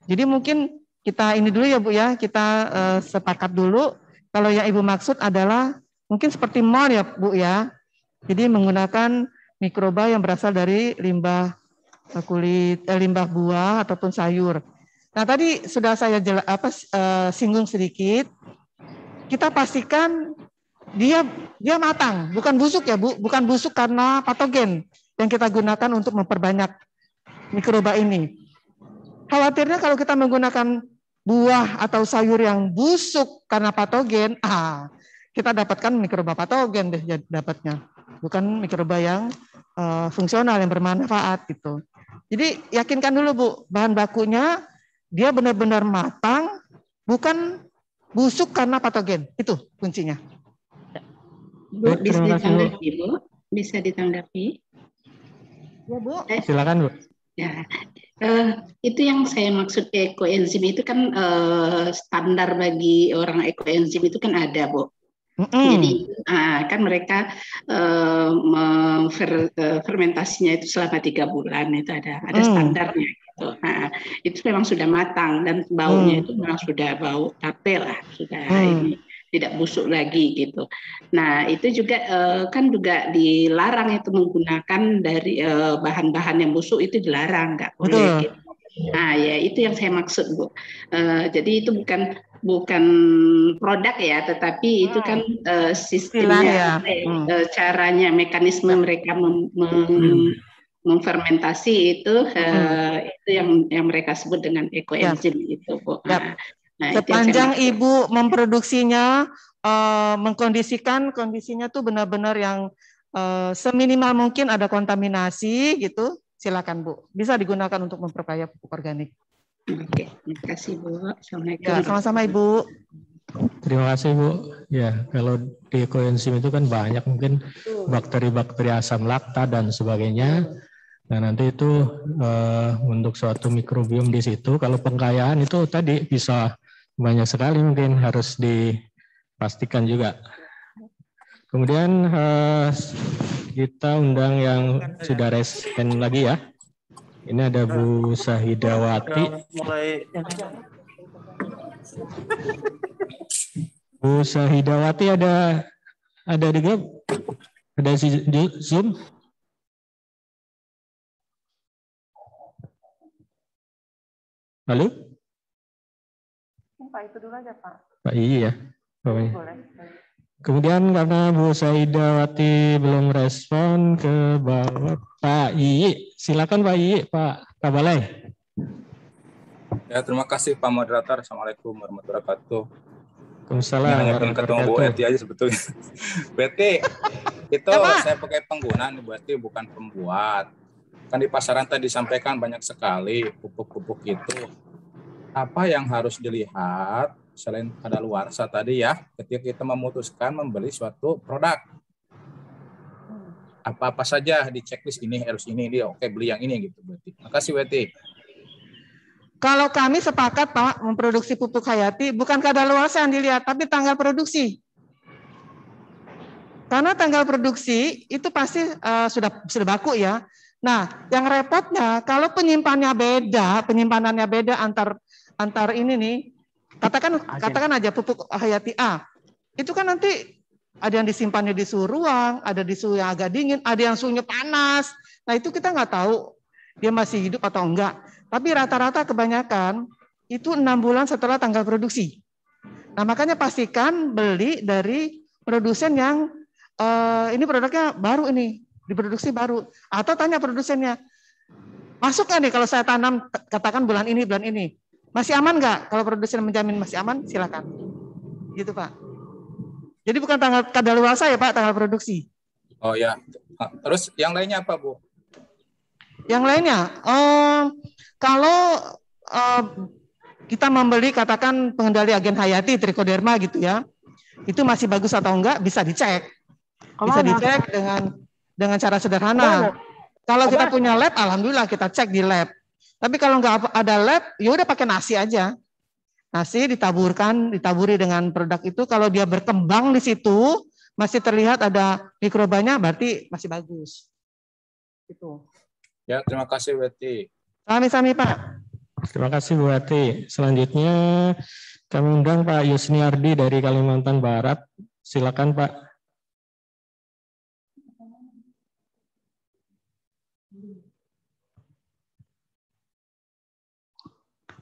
Jadi mungkin kita ini dulu ya Bu ya, kita sepakat dulu. Kalau yang Ibu maksud adalah mungkin seperti MOR ya Bu ya. Jadi menggunakan mikroba yang berasal dari limbah limbah buah ataupun sayur. Nah tadi sudah saya singgung sedikit. Kita pastikan dia matang, bukan busuk ya Bu, bukan busuk karena patogen yang kita gunakan untuk memperbanyak mikroba ini. Khawatirnya kalau kita menggunakan buah atau sayur yang busuk karena patogen, kita dapatkan mikroba patogen deh dapatnya, bukan mikroba yang fungsional yang bermanfaat gitu. Jadi yakinkan dulu Bu, bahan bakunya dia benar-benar matang, bukan Busuk karena patogen, itu kuncinya. Bu, bisa ditanggapi, Bu? Bisa ditanggapi? Ya, Bu. Silakan, Bu. Ya, itu yang saya maksud ekoenzim itu kan standar bagi orang ekoenzim itu kan ada, Bu. Jadi kan mereka fermentasinya itu selama 3 bulan itu ada standarnya gitu. Nah, itu memang sudah matang dan baunya itu memang sudah bau tape lah, sudah ini tidak busuk lagi gitu. Nah itu juga kan juga dilarang itu menggunakan dari bahan-bahan yang busuk, itu dilarang, nggak boleh. Gitu. Nah ya itu yang saya maksud, Bu. Jadi itu bukan produk ya, tetapi itu kan sistemnya, caranya, mekanisme mereka memfermentasi itu yang mereka sebut dengan ekoenzim itu, Bu. Nah, sepanjang Ibu memproduksinya, mengkondisikan kondisinya tuh benar-benar yang seminimal mungkin ada kontaminasi gitu, silakan Bu. Bisa digunakan untuk memperkaya pupuk organik. Oke, terima kasih Bu. Assalamualaikum. Ya, sama-sama Ibu. Terima kasih Bu. Ya, kalau di ekoenzim itu kan banyak mungkin bakteri-bakteri asam lakta dan sebagainya. Nah nanti itu untuk suatu mikrobiom di situ. Kalau pengkayaan itu tadi bisa banyak sekali, mungkin harus dipastikan juga. Kemudian kita undang yang sudah respen lagi ya. Ini ada Bu Sahidawati. Bu Sahidawati ada di grup? Ada di Zoom? Halo? Pak itu dulu aja Pak. Pak Iyi ya. Boleh. Kemudian karena Bu Sahidawati belum respon, ke bawah Pak Iyi. Silakan Pak Iyi, Pak Kabalai. Ya, terima kasih Pak Moderator. Assalamualaikum warahmatullahi wabarakatuh. Waalaikumsalam. Hanya pengen ketemu Bu Eti aja sebetulnya. Bu Eti, itu saya pakai pengguna nih, Bu Eti, bukan pembuat. Kan di pasaran tadi disampaikan banyak sekali pupuk-pupuk itu. Apa yang harus dilihat selain kadaluarsa tadi ya, ketika kita memutuskan membeli suatu produk? Apa-apa saja di checklist ini, harus ini, dia oke beli yang ini gitu, Bu Eti. Makasih Bu Eti. Kalau kami sepakat Pak memproduksi pupuk hayati bukan kadaluarsa yang dilihat, tapi tanggal produksi. Karena tanggal produksi itu pasti sudah baku ya. Nah, yang repotnya kalau penyimpanannya beda antar ini nih. Katakan aja pupuk hayati A. Itu kan nanti ada yang disimpannya di suhu ruang, ada di suhu yang agak dingin, ada yang suhunya panas. Nah, itu kita nggak tahu dia masih hidup atau enggak. Tapi rata-rata kebanyakan itu 6 bulan setelah tanggal produksi. Nah, makanya pastikan beli dari produsen yang ini produknya baru ini, diproduksi baru. Atau tanya produsennya, masuk nggak nih kalau saya tanam, katakan bulan ini, masih aman nggak? Kalau produsen menjamin masih aman, silakan. Gitu Pak. Jadi bukan tanggal kadaluarsa ya Pak, tanggal produksi. Oh ya. Terus yang lainnya apa Bu? Yang lainnya, kalau kita membeli katakan pengendali agen hayati trichoderma gitu ya, itu masih bagus atau enggak bisa dicek. Bisa dicek dengan cara sederhana. Kalau kita punya lab, alhamdulillah kita cek di lab. Tapi kalau nggak ada lab, ya udah pakai nasi aja. Nasi ditaburi dengan produk itu. Kalau dia berkembang di situ, masih terlihat ada mikrobanya, berarti masih bagus. Itu. Ya, terima kasih Bu Eti. Sami-sami Pak. Terima kasih Bu Eti. Selanjutnya kami undang Pak Yusniardi dari Kalimantan Barat. Silakan Pak.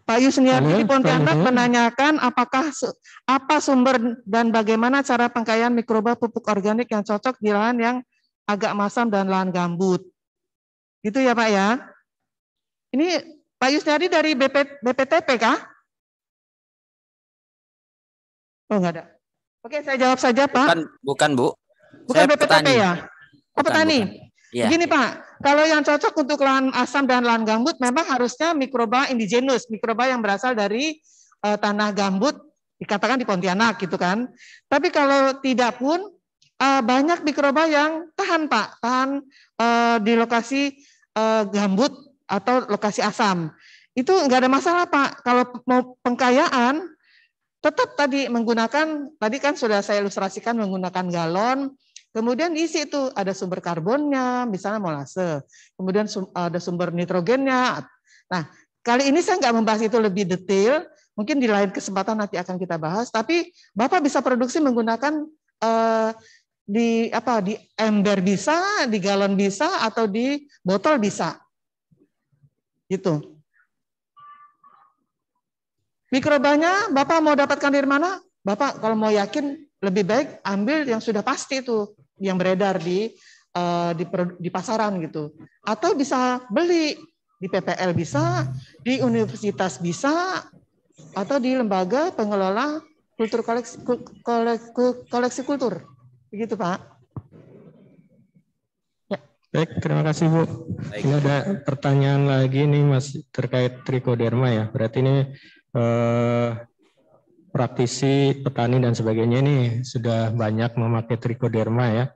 Pak Yusniardi di Pontianak menanyakan apa sumber dan bagaimana cara pengkayaan mikroba pupuk organik yang cocok di lahan yang agak masam dan lahan gambut. Gitu ya Pak ya. Ini Pak Yusniardi dari BPTP kah? Oh enggak ada. Oke, saya jawab saja Pak. Bukan Bu. Bukan saya BPTP petani. Ya? Oh petani. Ya. Begini Pak, kalau yang cocok untuk lahan asam dan lahan gambut memang harusnya mikroba indigenus, mikroba yang berasal dari tanah gambut dikatakan di Pontianak gitu kan. Tapi kalau tidak pun banyak mikroba yang tahan Pak, tahan di lokasi gambut atau lokasi asam. Itu enggak ada masalah Pak. Kalau mau pengkayaan tetap tadi menggunakan, tadi kan sudah saya ilustrasikan menggunakan galon, kemudian diisi itu ada sumber karbonnya, misalnya molase, kemudian ada sumber nitrogennya. Nah, kali ini saya nggak membahas itu lebih detail, mungkin di lain kesempatan nanti akan kita bahas, tapi Bapak bisa produksi menggunakan di ember bisa, di galon bisa, atau di botol bisa. Gitu. Mikrobanya Bapak mau dapatkan dari mana? Bapak kalau mau yakin lebih baik ambil yang sudah pasti itu, yang beredar di pasaran gitu. Atau bisa beli di PPL bisa, di universitas bisa, atau di lembaga pengelola kultur koleksi kultur. Begitu Pak. Ya. Baik, terima kasih Bu. Baik. Ini ada pertanyaan lagi nih Mas terkait trichoderma ya. Berarti ini praktisi, petani dan sebagainya ini sudah banyak memakai trichoderma ya.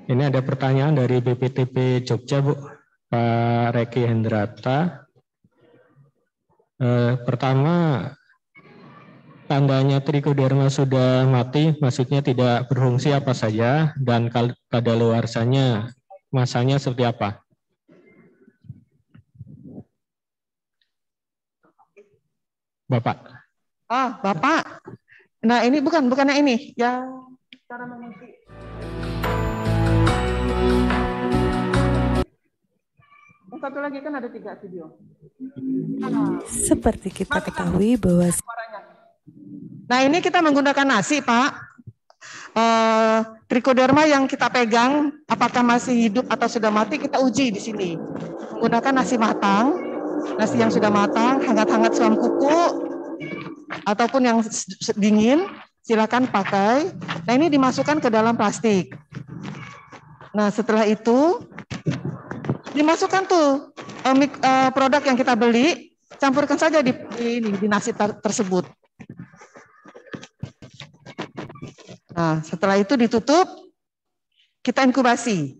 Ini ada pertanyaan dari BPTP Jogja Bu, Pak Reki Hendrata. Pertama, tandanya trichoderma sudah mati, maksudnya tidak berfungsi apa saja, dan kadaluarsanya masanya seperti apa? Bapak. Bapak. Nah, ini bukannya ini yang cara mengisi. Satu lagi kan ada 3 video. Seperti kita ketahui bahwa nah, ini kita menggunakan nasi, Pak. Trichoderma yang kita pegang apakah masih hidup atau sudah mati kita uji di sini. Menggunakan nasi matang. Nasi yang sudah matang, hangat-hangat suam kuku, ataupun yang dingin, silakan pakai. Nah, ini dimasukkan ke dalam plastik. Nah, setelah itu, dimasukkan tuh produk yang kita beli, campurkan saja di nasi tersebut. Nah, setelah itu ditutup, kita inkubasi.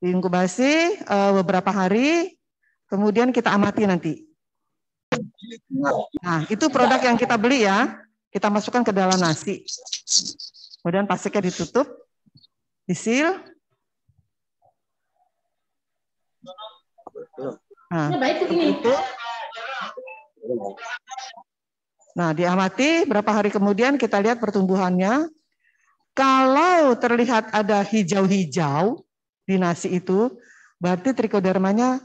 Diinkubasi beberapa hari, kemudian kita amati nanti. Nah, itu produk yang kita beli ya. Kita masukkan ke dalam nasi. Kemudian plastiknya ditutup, disil. Nah, diamati berapa hari kemudian kita lihat pertumbuhannya. Kalau terlihat ada hijau-hijau di nasi itu, berarti trichodermanya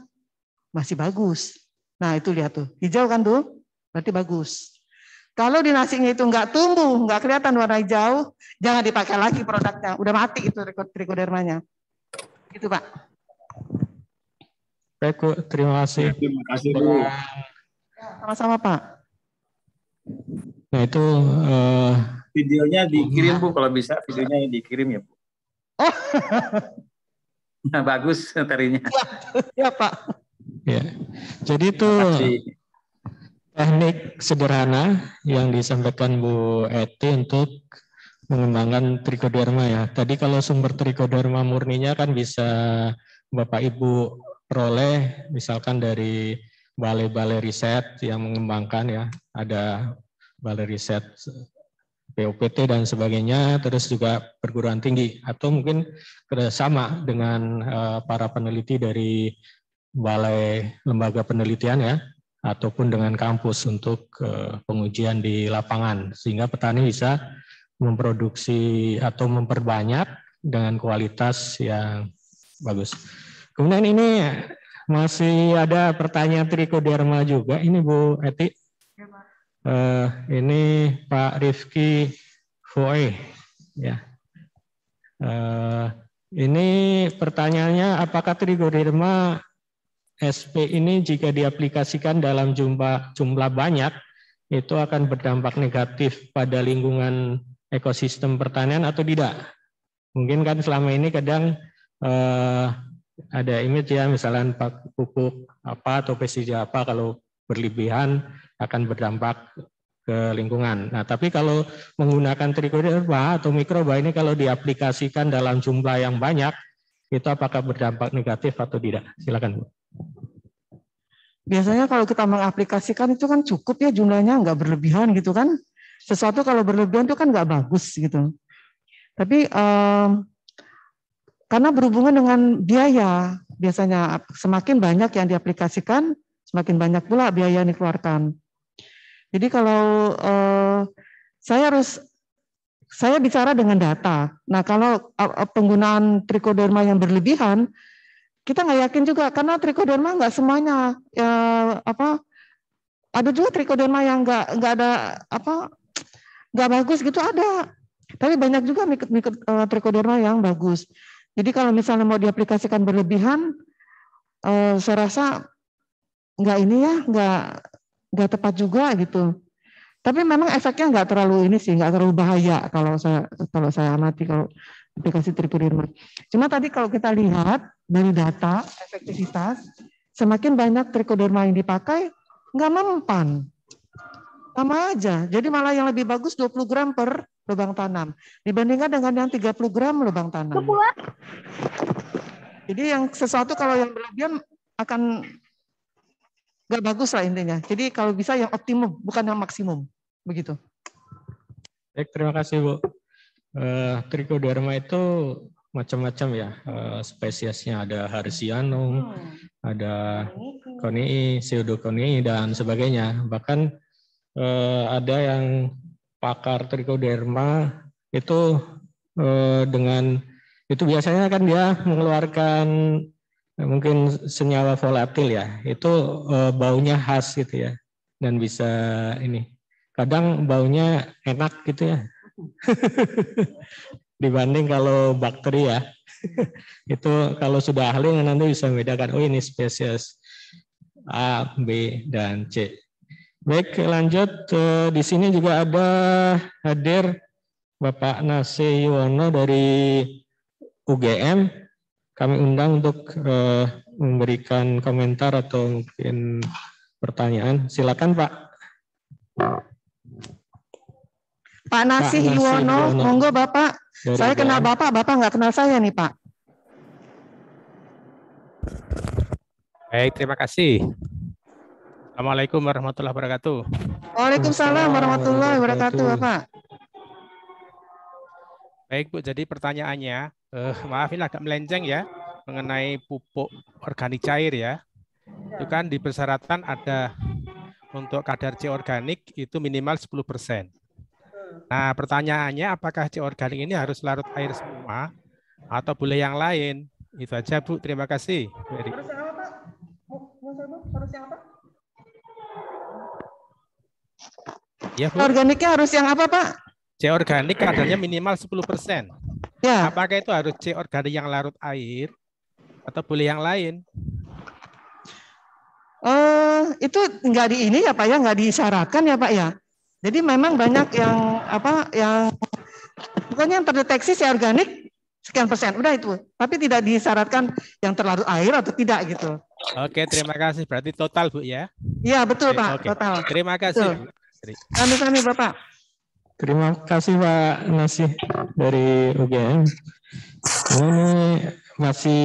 masih bagus. Nah, itu lihat tuh, hijau kan tuh, berarti bagus. Kalau di nasinya itu nggak tumbuh, nggak kelihatan warna hijau, jangan dipakai lagi produknya, udah mati itu trichodermanya. Itu Pak. Baik Bu, terima kasih. Terima kasih Bu. Sama-sama Pak. Nah itu videonya dikirim Bu, kalau bisa videonya dikirim ya Bu. Oh. Nah, bagus materinya. Ya Pak. Ya, jadi itu teknik sederhana yang disampaikan Bu Eti untuk mengembangkan trichoderma ya. Tadi kalau sumber trichoderma murninya kan bisa Bapak Ibu peroleh misalkan dari balai-balai riset yang mengembangkan ya. Ada balai riset POPT dan sebagainya, terus juga perguruan tinggi atau mungkin kerjasama dengan para peneliti dari balai lembaga penelitian ya, ataupun dengan kampus untuk pengujian di lapangan, sehingga petani bisa memproduksi atau memperbanyak dengan kualitas yang bagus. Kemudian ini masih ada pertanyaan trichoderma juga, ini Bu Eti. Ini Pak Rifki Foe ya. Ini pertanyaannya, apakah trichoderma SP ini jika diaplikasikan dalam jumlah banyak itu akan berdampak negatif pada lingkungan ekosistem pertanian atau tidak? Mungkin kan selama ini kadang ada image ya, misalnya pupuk apa atau pestisida apa kalau berlebihan akan berdampak ke lingkungan. Nah, tapi kalau menggunakan trichoderma atau mikroba ini kalau diaplikasikan dalam jumlah yang banyak, itu apakah berdampak negatif atau tidak? Silakan, Bu. Biasanya kalau kita mengaplikasikan itu kan cukup ya jumlahnya, nggak berlebihan gitu kan. Sesuatu kalau berlebihan itu kan nggak bagus gitu. Tapi karena berhubungan dengan biaya, biasanya semakin banyak yang diaplikasikan, semakin banyak pula biaya yang dikeluarkan. Jadi kalau saya bicara dengan data. Nah kalau penggunaan trichoderma yang berlebihan, kita nggak yakin juga karena trichoderma nggak semuanya ada juga trichoderma yang nggak ada nggak bagus gitu ada. Tapi banyak juga trichoderma yang bagus. Jadi kalau misalnya mau diaplikasikan berlebihan, saya rasa nggak tepat juga gitu. Tapi memang efeknya nggak terlalu nggak terlalu bahaya kalau saya amati kalau aplikasi trichoderma. Cuma tadi kalau kita lihat dari data efektivitas, semakin banyak trichoderma yang dipakai nggak mempan, sama aja. Jadi malah yang lebih bagus 20 gram per lubang tanam dibandingkan dengan yang 30 gram lubang tanam. Jadi yang sesuatu kalau yang berlebihan akan nggak bagus lah intinya. Jadi kalau bisa yang optimum, bukan yang maksimum. Begitu. Baik, terima kasih, Bu. Trichoderma itu macam-macam ya spesiesnya. Ada Harsianum, ada Conii, Pseudoconii, dan sebagainya. Bahkan ada yang pakar trichoderma itu dengan itu biasanya kan dia mengeluarkan mungkin senyawa volatil ya, itu baunya khas gitu ya, dan bisa kadang baunya enak gitu ya dibanding kalau bakteri ya. Itu kalau sudah ahli nanti bisa membedakan, oh ini spesies A, B, dan C. Baik, lanjut. Di sini juga ada hadir Bapak Nase Yuwono dari UGM. Kami undang untuk memberikan komentar atau mungkin pertanyaan. Silakan, Pak. Pak Nasi Yuwono, monggo Bapak. Saya kenal Bapak, Bapak nggak kenal saya nih, Pak. Baik, terima kasih. Assalamualaikum warahmatullahi wabarakatuh. Waalaikumsalam warahmatullahi wabarakatuh, Bapak. Baik, Bu. Jadi pertanyaannya, maafin agak melenceng ya, mengenai pupuk organik cair ya. Itu kan di persyaratan ada untuk kadar C organik itu minimal 10%. Nah, pertanyaannya apakah C organik ini harus larut air semua atau boleh yang lain? Itu aja, Bu. Terima kasih. Harus yang apa, Pak? Harus yang apa? Ya, Bu. Organiknya harus yang apa, Pak? C organik kadarnya minimal 10%. Ya. Apakah itu harus C organik yang larut air atau boleh yang lain? Itu nggak di ini ya Pak ya, nggak disyaratkan ya Pak ya. Jadi memang banyak yang pokoknya yang terdeteksi C organik sekian persen, udah itu. Tapi tidak disyaratkan yang terlarut air atau tidak gitu. Oke, terima kasih. Berarti total, Bu ya? Iya, betul Pak, Oke. total. Terima kasih. Kami Bapak. Terima kasih Pak Nasi dari UGM. Ini masih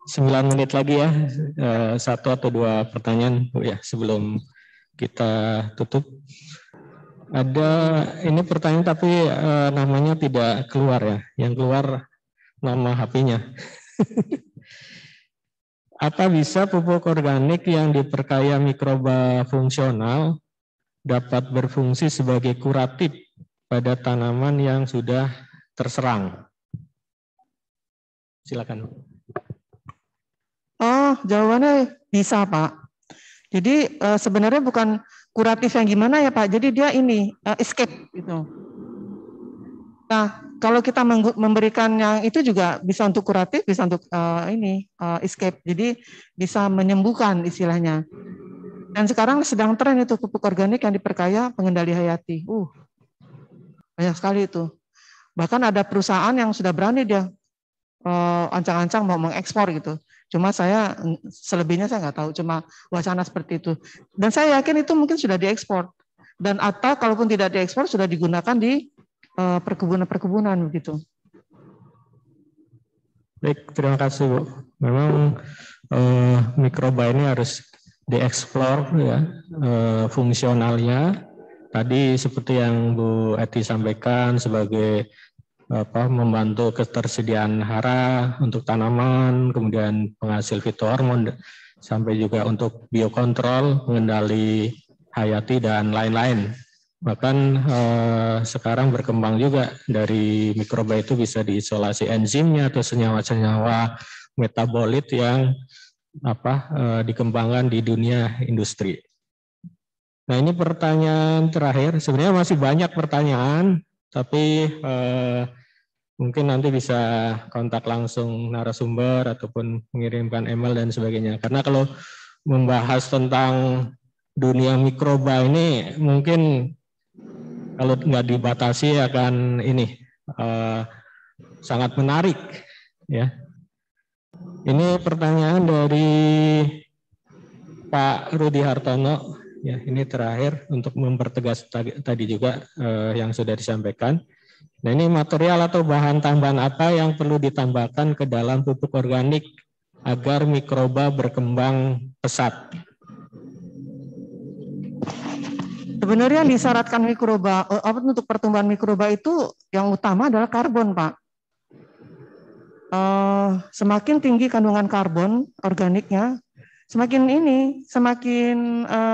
9 menit lagi ya, 1 atau 2 pertanyaan Bu ya sebelum kita tutup. Ada ini pertanyaan tapi namanya tidak keluar ya, yang keluar nama HP-nya. Apa bisa pupuk organik yang diperkaya mikroba fungsional dapat berfungsi sebagai kuratif pada tanaman yang sudah terserang? Silakan. Oh, jawabannya bisa, Pak. Jadi sebenarnya bukan kuratif yang gimana ya, Pak. Jadi dia ini escape gitu. Nah, kalau kita memberikan yang itu juga bisa untuk kuratif, bisa untuk escape. Jadi bisa menyembuhkan istilahnya. Dan sekarang sedang tren itu pupuk organik yang diperkaya pengendali hayati. Banyak sekali itu. Bahkan ada perusahaan yang sudah berani dia ancang-ancang mau mengekspor gitu. Cuma saya selebihnya saya nggak tahu. Cuma wacana seperti itu. Dan saya yakin itu mungkin sudah diekspor. dan atau kalaupun tidak diekspor sudah digunakan di perkebunan-perkebunan begitu. Baik, terima kasih Bu. Memang mikroba ini harus dieksplor ya fungsionalnya. Tadi seperti yang Bu Eti sampaikan sebagai membantu ketersediaan hara untuk tanaman, kemudian penghasil fitohormon, sampai juga untuk biokontrol, pengendali hayati dan lain-lain. Bahkan sekarang berkembang juga dari mikroba itu bisa diisolasi enzimnya atau senyawa-senyawa metabolit yang dikembangkan di dunia industri. Nah, ini pertanyaan terakhir. Sebenarnya masih banyak pertanyaan, tapi mungkin nanti bisa kontak langsung narasumber ataupun mengirimkan email dan sebagainya. Karena kalau membahas tentang dunia mikroba ini mungkin kalau nggak dibatasi akan ini sangat menarik ya. Ini pertanyaan dari Pak Rudi Hartono. Ya, ini terakhir untuk mempertegas tadi juga yang sudah disampaikan. Nah, ini material atau bahan tambahan apa yang perlu ditambahkan ke dalam pupuk organik agar mikroba berkembang pesat? Sebenarnya yang disyaratkan mikroba untuk pertumbuhan mikroba itu yang utama adalah karbon, Pak. Semakin tinggi kandungan karbon organiknya, semakin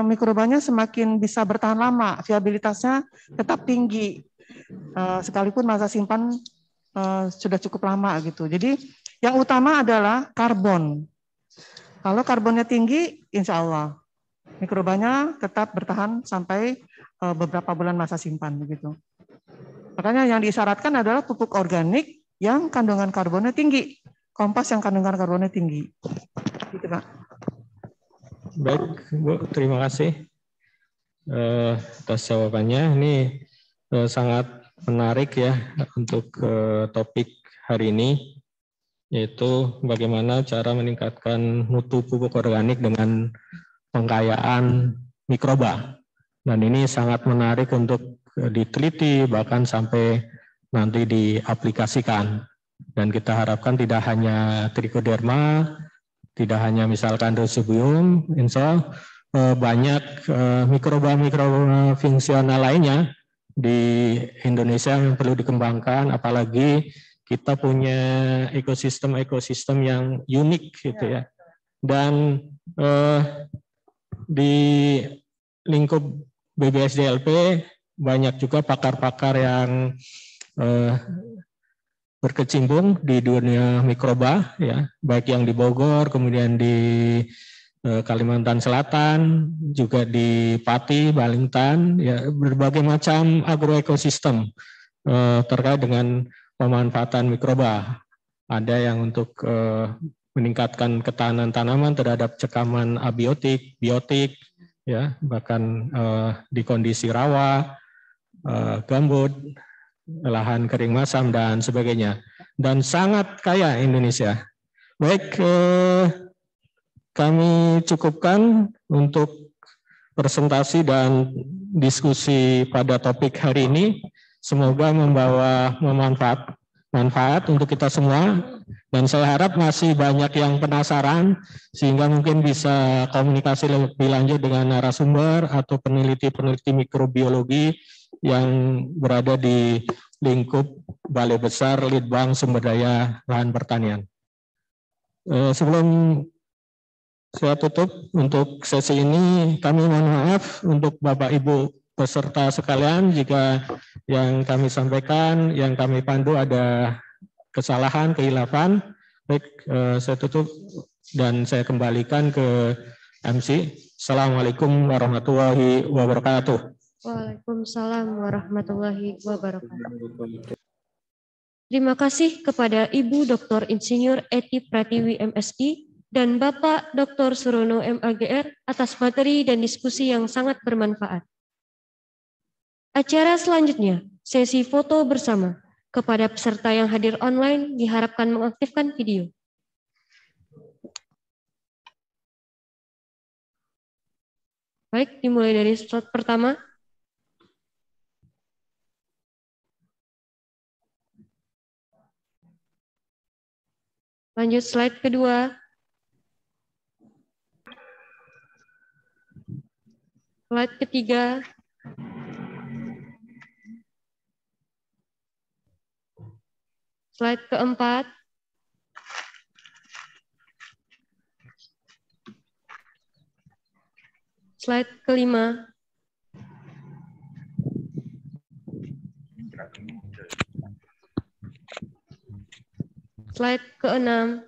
mikrobanya semakin bisa bertahan lama, viabilitasnya tetap tinggi, sekalipun masa simpan sudah cukup lama gitu. Jadi yang utama adalah karbon. Kalau karbonnya tinggi, insya Allah mikrobanya tetap bertahan sampai beberapa bulan masa simpan begitu. Makanya yang disyaratkan adalah pupuk organik yang kandungan karbonnya tinggi, kompos yang kandungan karbonnya tinggi. Gitu, Pak. Baik, Bu, terima kasih atas jawabannya. Ini sangat menarik ya untuk topik hari ini, yaitu bagaimana cara meningkatkan mutu pupuk organik dengan pengkayaan mikroba. Dan ini sangat menarik untuk diteliti, bahkan sampai nanti diaplikasikan. Dan kita harapkan tidak hanya trichoderma, tidak hanya misalkan Rhizobium, insya Allah banyak mikroba-mikroba fungsional lainnya di Indonesia yang perlu dikembangkan, apalagi kita punya ekosistem yang unik gitu ya. Dan di lingkup BBSDLP banyak juga pakar-pakar yang berkecimpung di dunia mikroba ya, baik yang di Bogor, kemudian di Kalimantan Selatan, juga di Pati, Balintan, ya berbagai macam agroekosistem terkait dengan pemanfaatan mikroba. Ada yang untuk meningkatkan ketahanan tanaman terhadap cekaman abiotik, biotik, ya bahkan di kondisi rawa, gambut, lahan kering masam dan sebagainya, dan sangat kaya Indonesia. Baik, kami cukupkan untuk presentasi dan diskusi pada topik hari ini. Semoga membawa manfaat untuk kita semua, dan saya harap masih banyak yang penasaran sehingga mungkin bisa komunikasi lebih lanjut dengan narasumber atau peneliti-peneliti mikrobiologi yang berada di lingkup Balai Besar Litbang Sumber Daya Lahan Pertanian. Sebelum saya tutup untuk sesi ini, kami mohon maaf untuk Bapak Ibu peserta sekalian jika yang kami sampaikan, yang kami pandu ada kesalahan, kehilafan. Baik, saya tutup dan saya kembalikan ke MC. Assalamualaikum warahmatullahi wabarakatuh. Waalaikumsalam warahmatullahi wabarakatuh. Terima kasih kepada Ibu Dr. Insinyur Eti Pratiwi MSI dan Bapak Dr. Surono MAGR atas materi dan diskusi yang sangat bermanfaat. Acara selanjutnya, sesi foto bersama. Kepada peserta yang hadir online, diharapkan mengaktifkan video. Baik, dimulai dari slide pertama. Lanjut slide kedua. Slide ketiga. Slide keempat. Slide kelima. Slide keenam.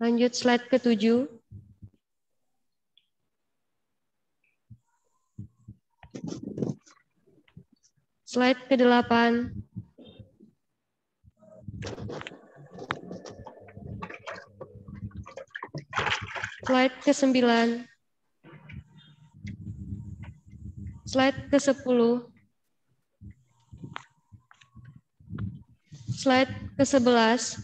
Lanjut slide ketujuh. Slide ke-8. Slide ke-9. Slide ke-10. Slide ke-11.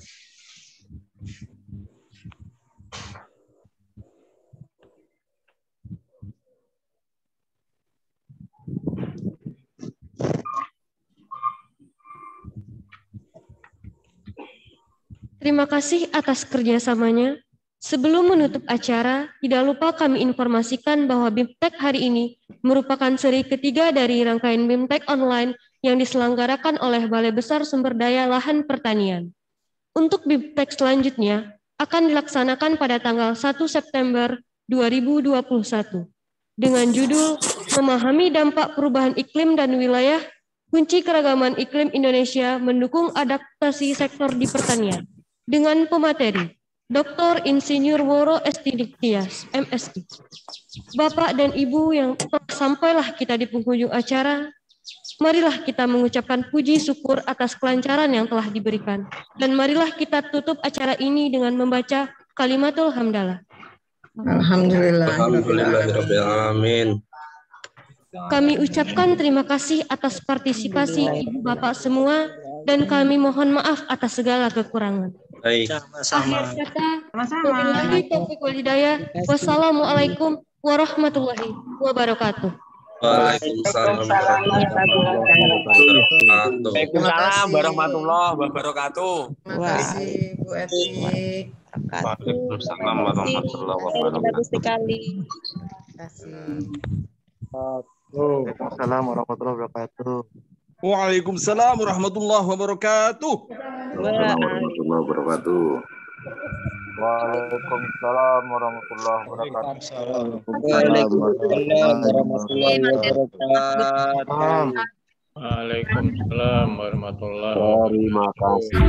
Terima kasih atas kerjasamanya. Sebelum menutup acara, tidak lupa kami informasikan bahwa BIMTEK hari ini merupakan seri ketiga dari rangkaian BIMTEK online yang diselenggarakan oleh Balai Besar Sumber Daya Lahan Pertanian. Untuk BIMTEK selanjutnya akan dilaksanakan pada tanggal 1 September 2021 dengan judul Memahami Dampak Perubahan Iklim dan Wilayah, Kunci Keragaman Iklim Indonesia Mendukung Adaptasi Sektor di Pertanian, dengan pemateri Dr. Insinyur Woro Estidikias, MSI. Bapak dan Ibu yang sampailah kita di penghujung acara, marilah kita mengucapkan puji syukur atas kelancaran yang telah diberikan. Dan marilah kita tutup acara ini dengan membaca kalimatul hamdalah. Alhamdulillah. Alhamdulillahirrahmanirrahim. Kami ucapkan terima kasih atas partisipasi Ibu Bapak semua dan kami mohon maaf atas segala kekurangan. Baik. Akhir kata, wabillahi taufiq wal hidayah. Wassalamualaikum warahmatullahi wabarakatuh. Waalaikumsalam warahmatullahi wabarakatuh. Terima kasih Bu Eti. Waalaikumsalam warahmatullahi wabarakatuh. Terima kasih. Waalaikumsalam warahmatullahi wabarakatuh. Waalaikumsalam warahmatullahi wabarakatuh. Warahmatullahi wabarakatuh. Waalaikumsalam warahmatullahi wabarakatuh. Waalaikumsalam warahmatullahi wabarakatuh. Waalaikumsalam warahmatullahi wabarakatuh. Terima kasih.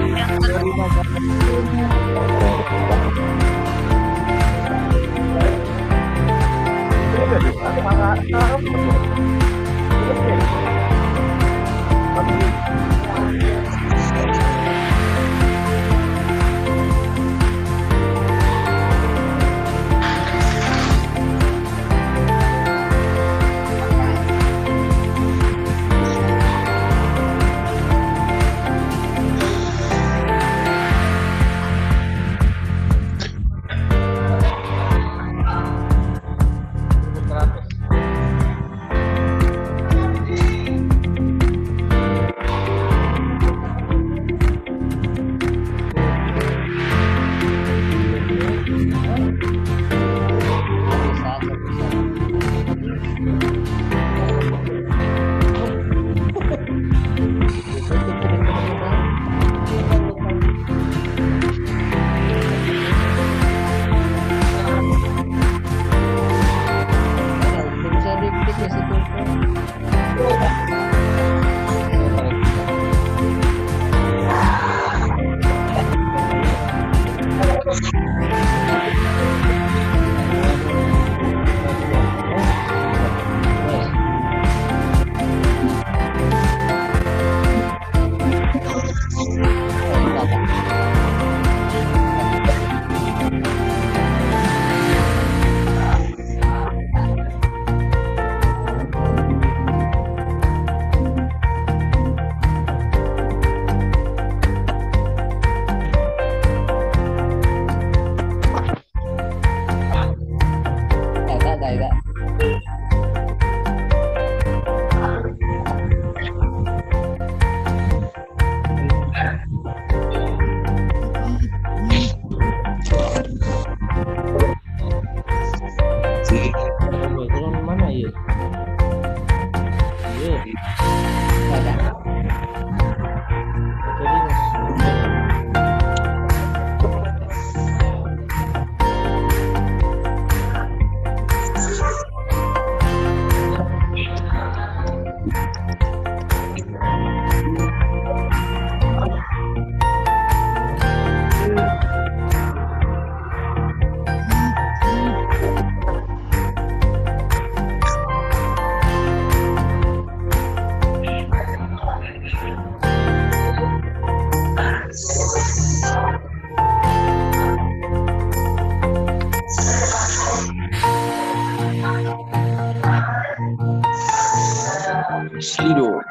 Slido.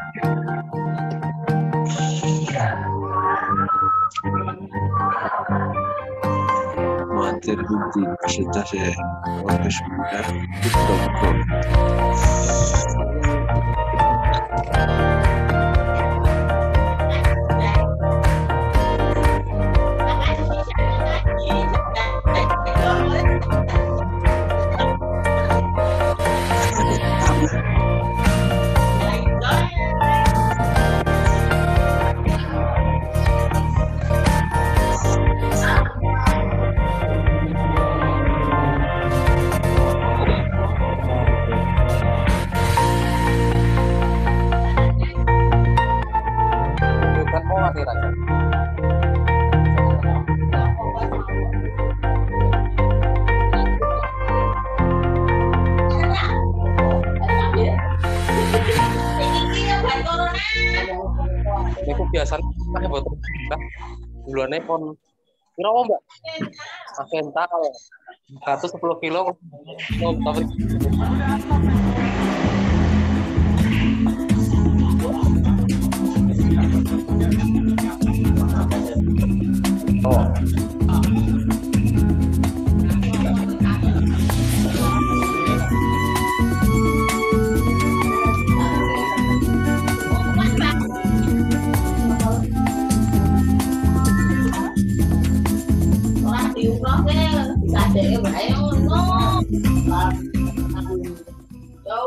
Manter di presentasi podcast muda dokter. Niku biasa pakai botol Mbak. Gulane pon piro Mbak? Avental 110 kilo. Oh. Yo,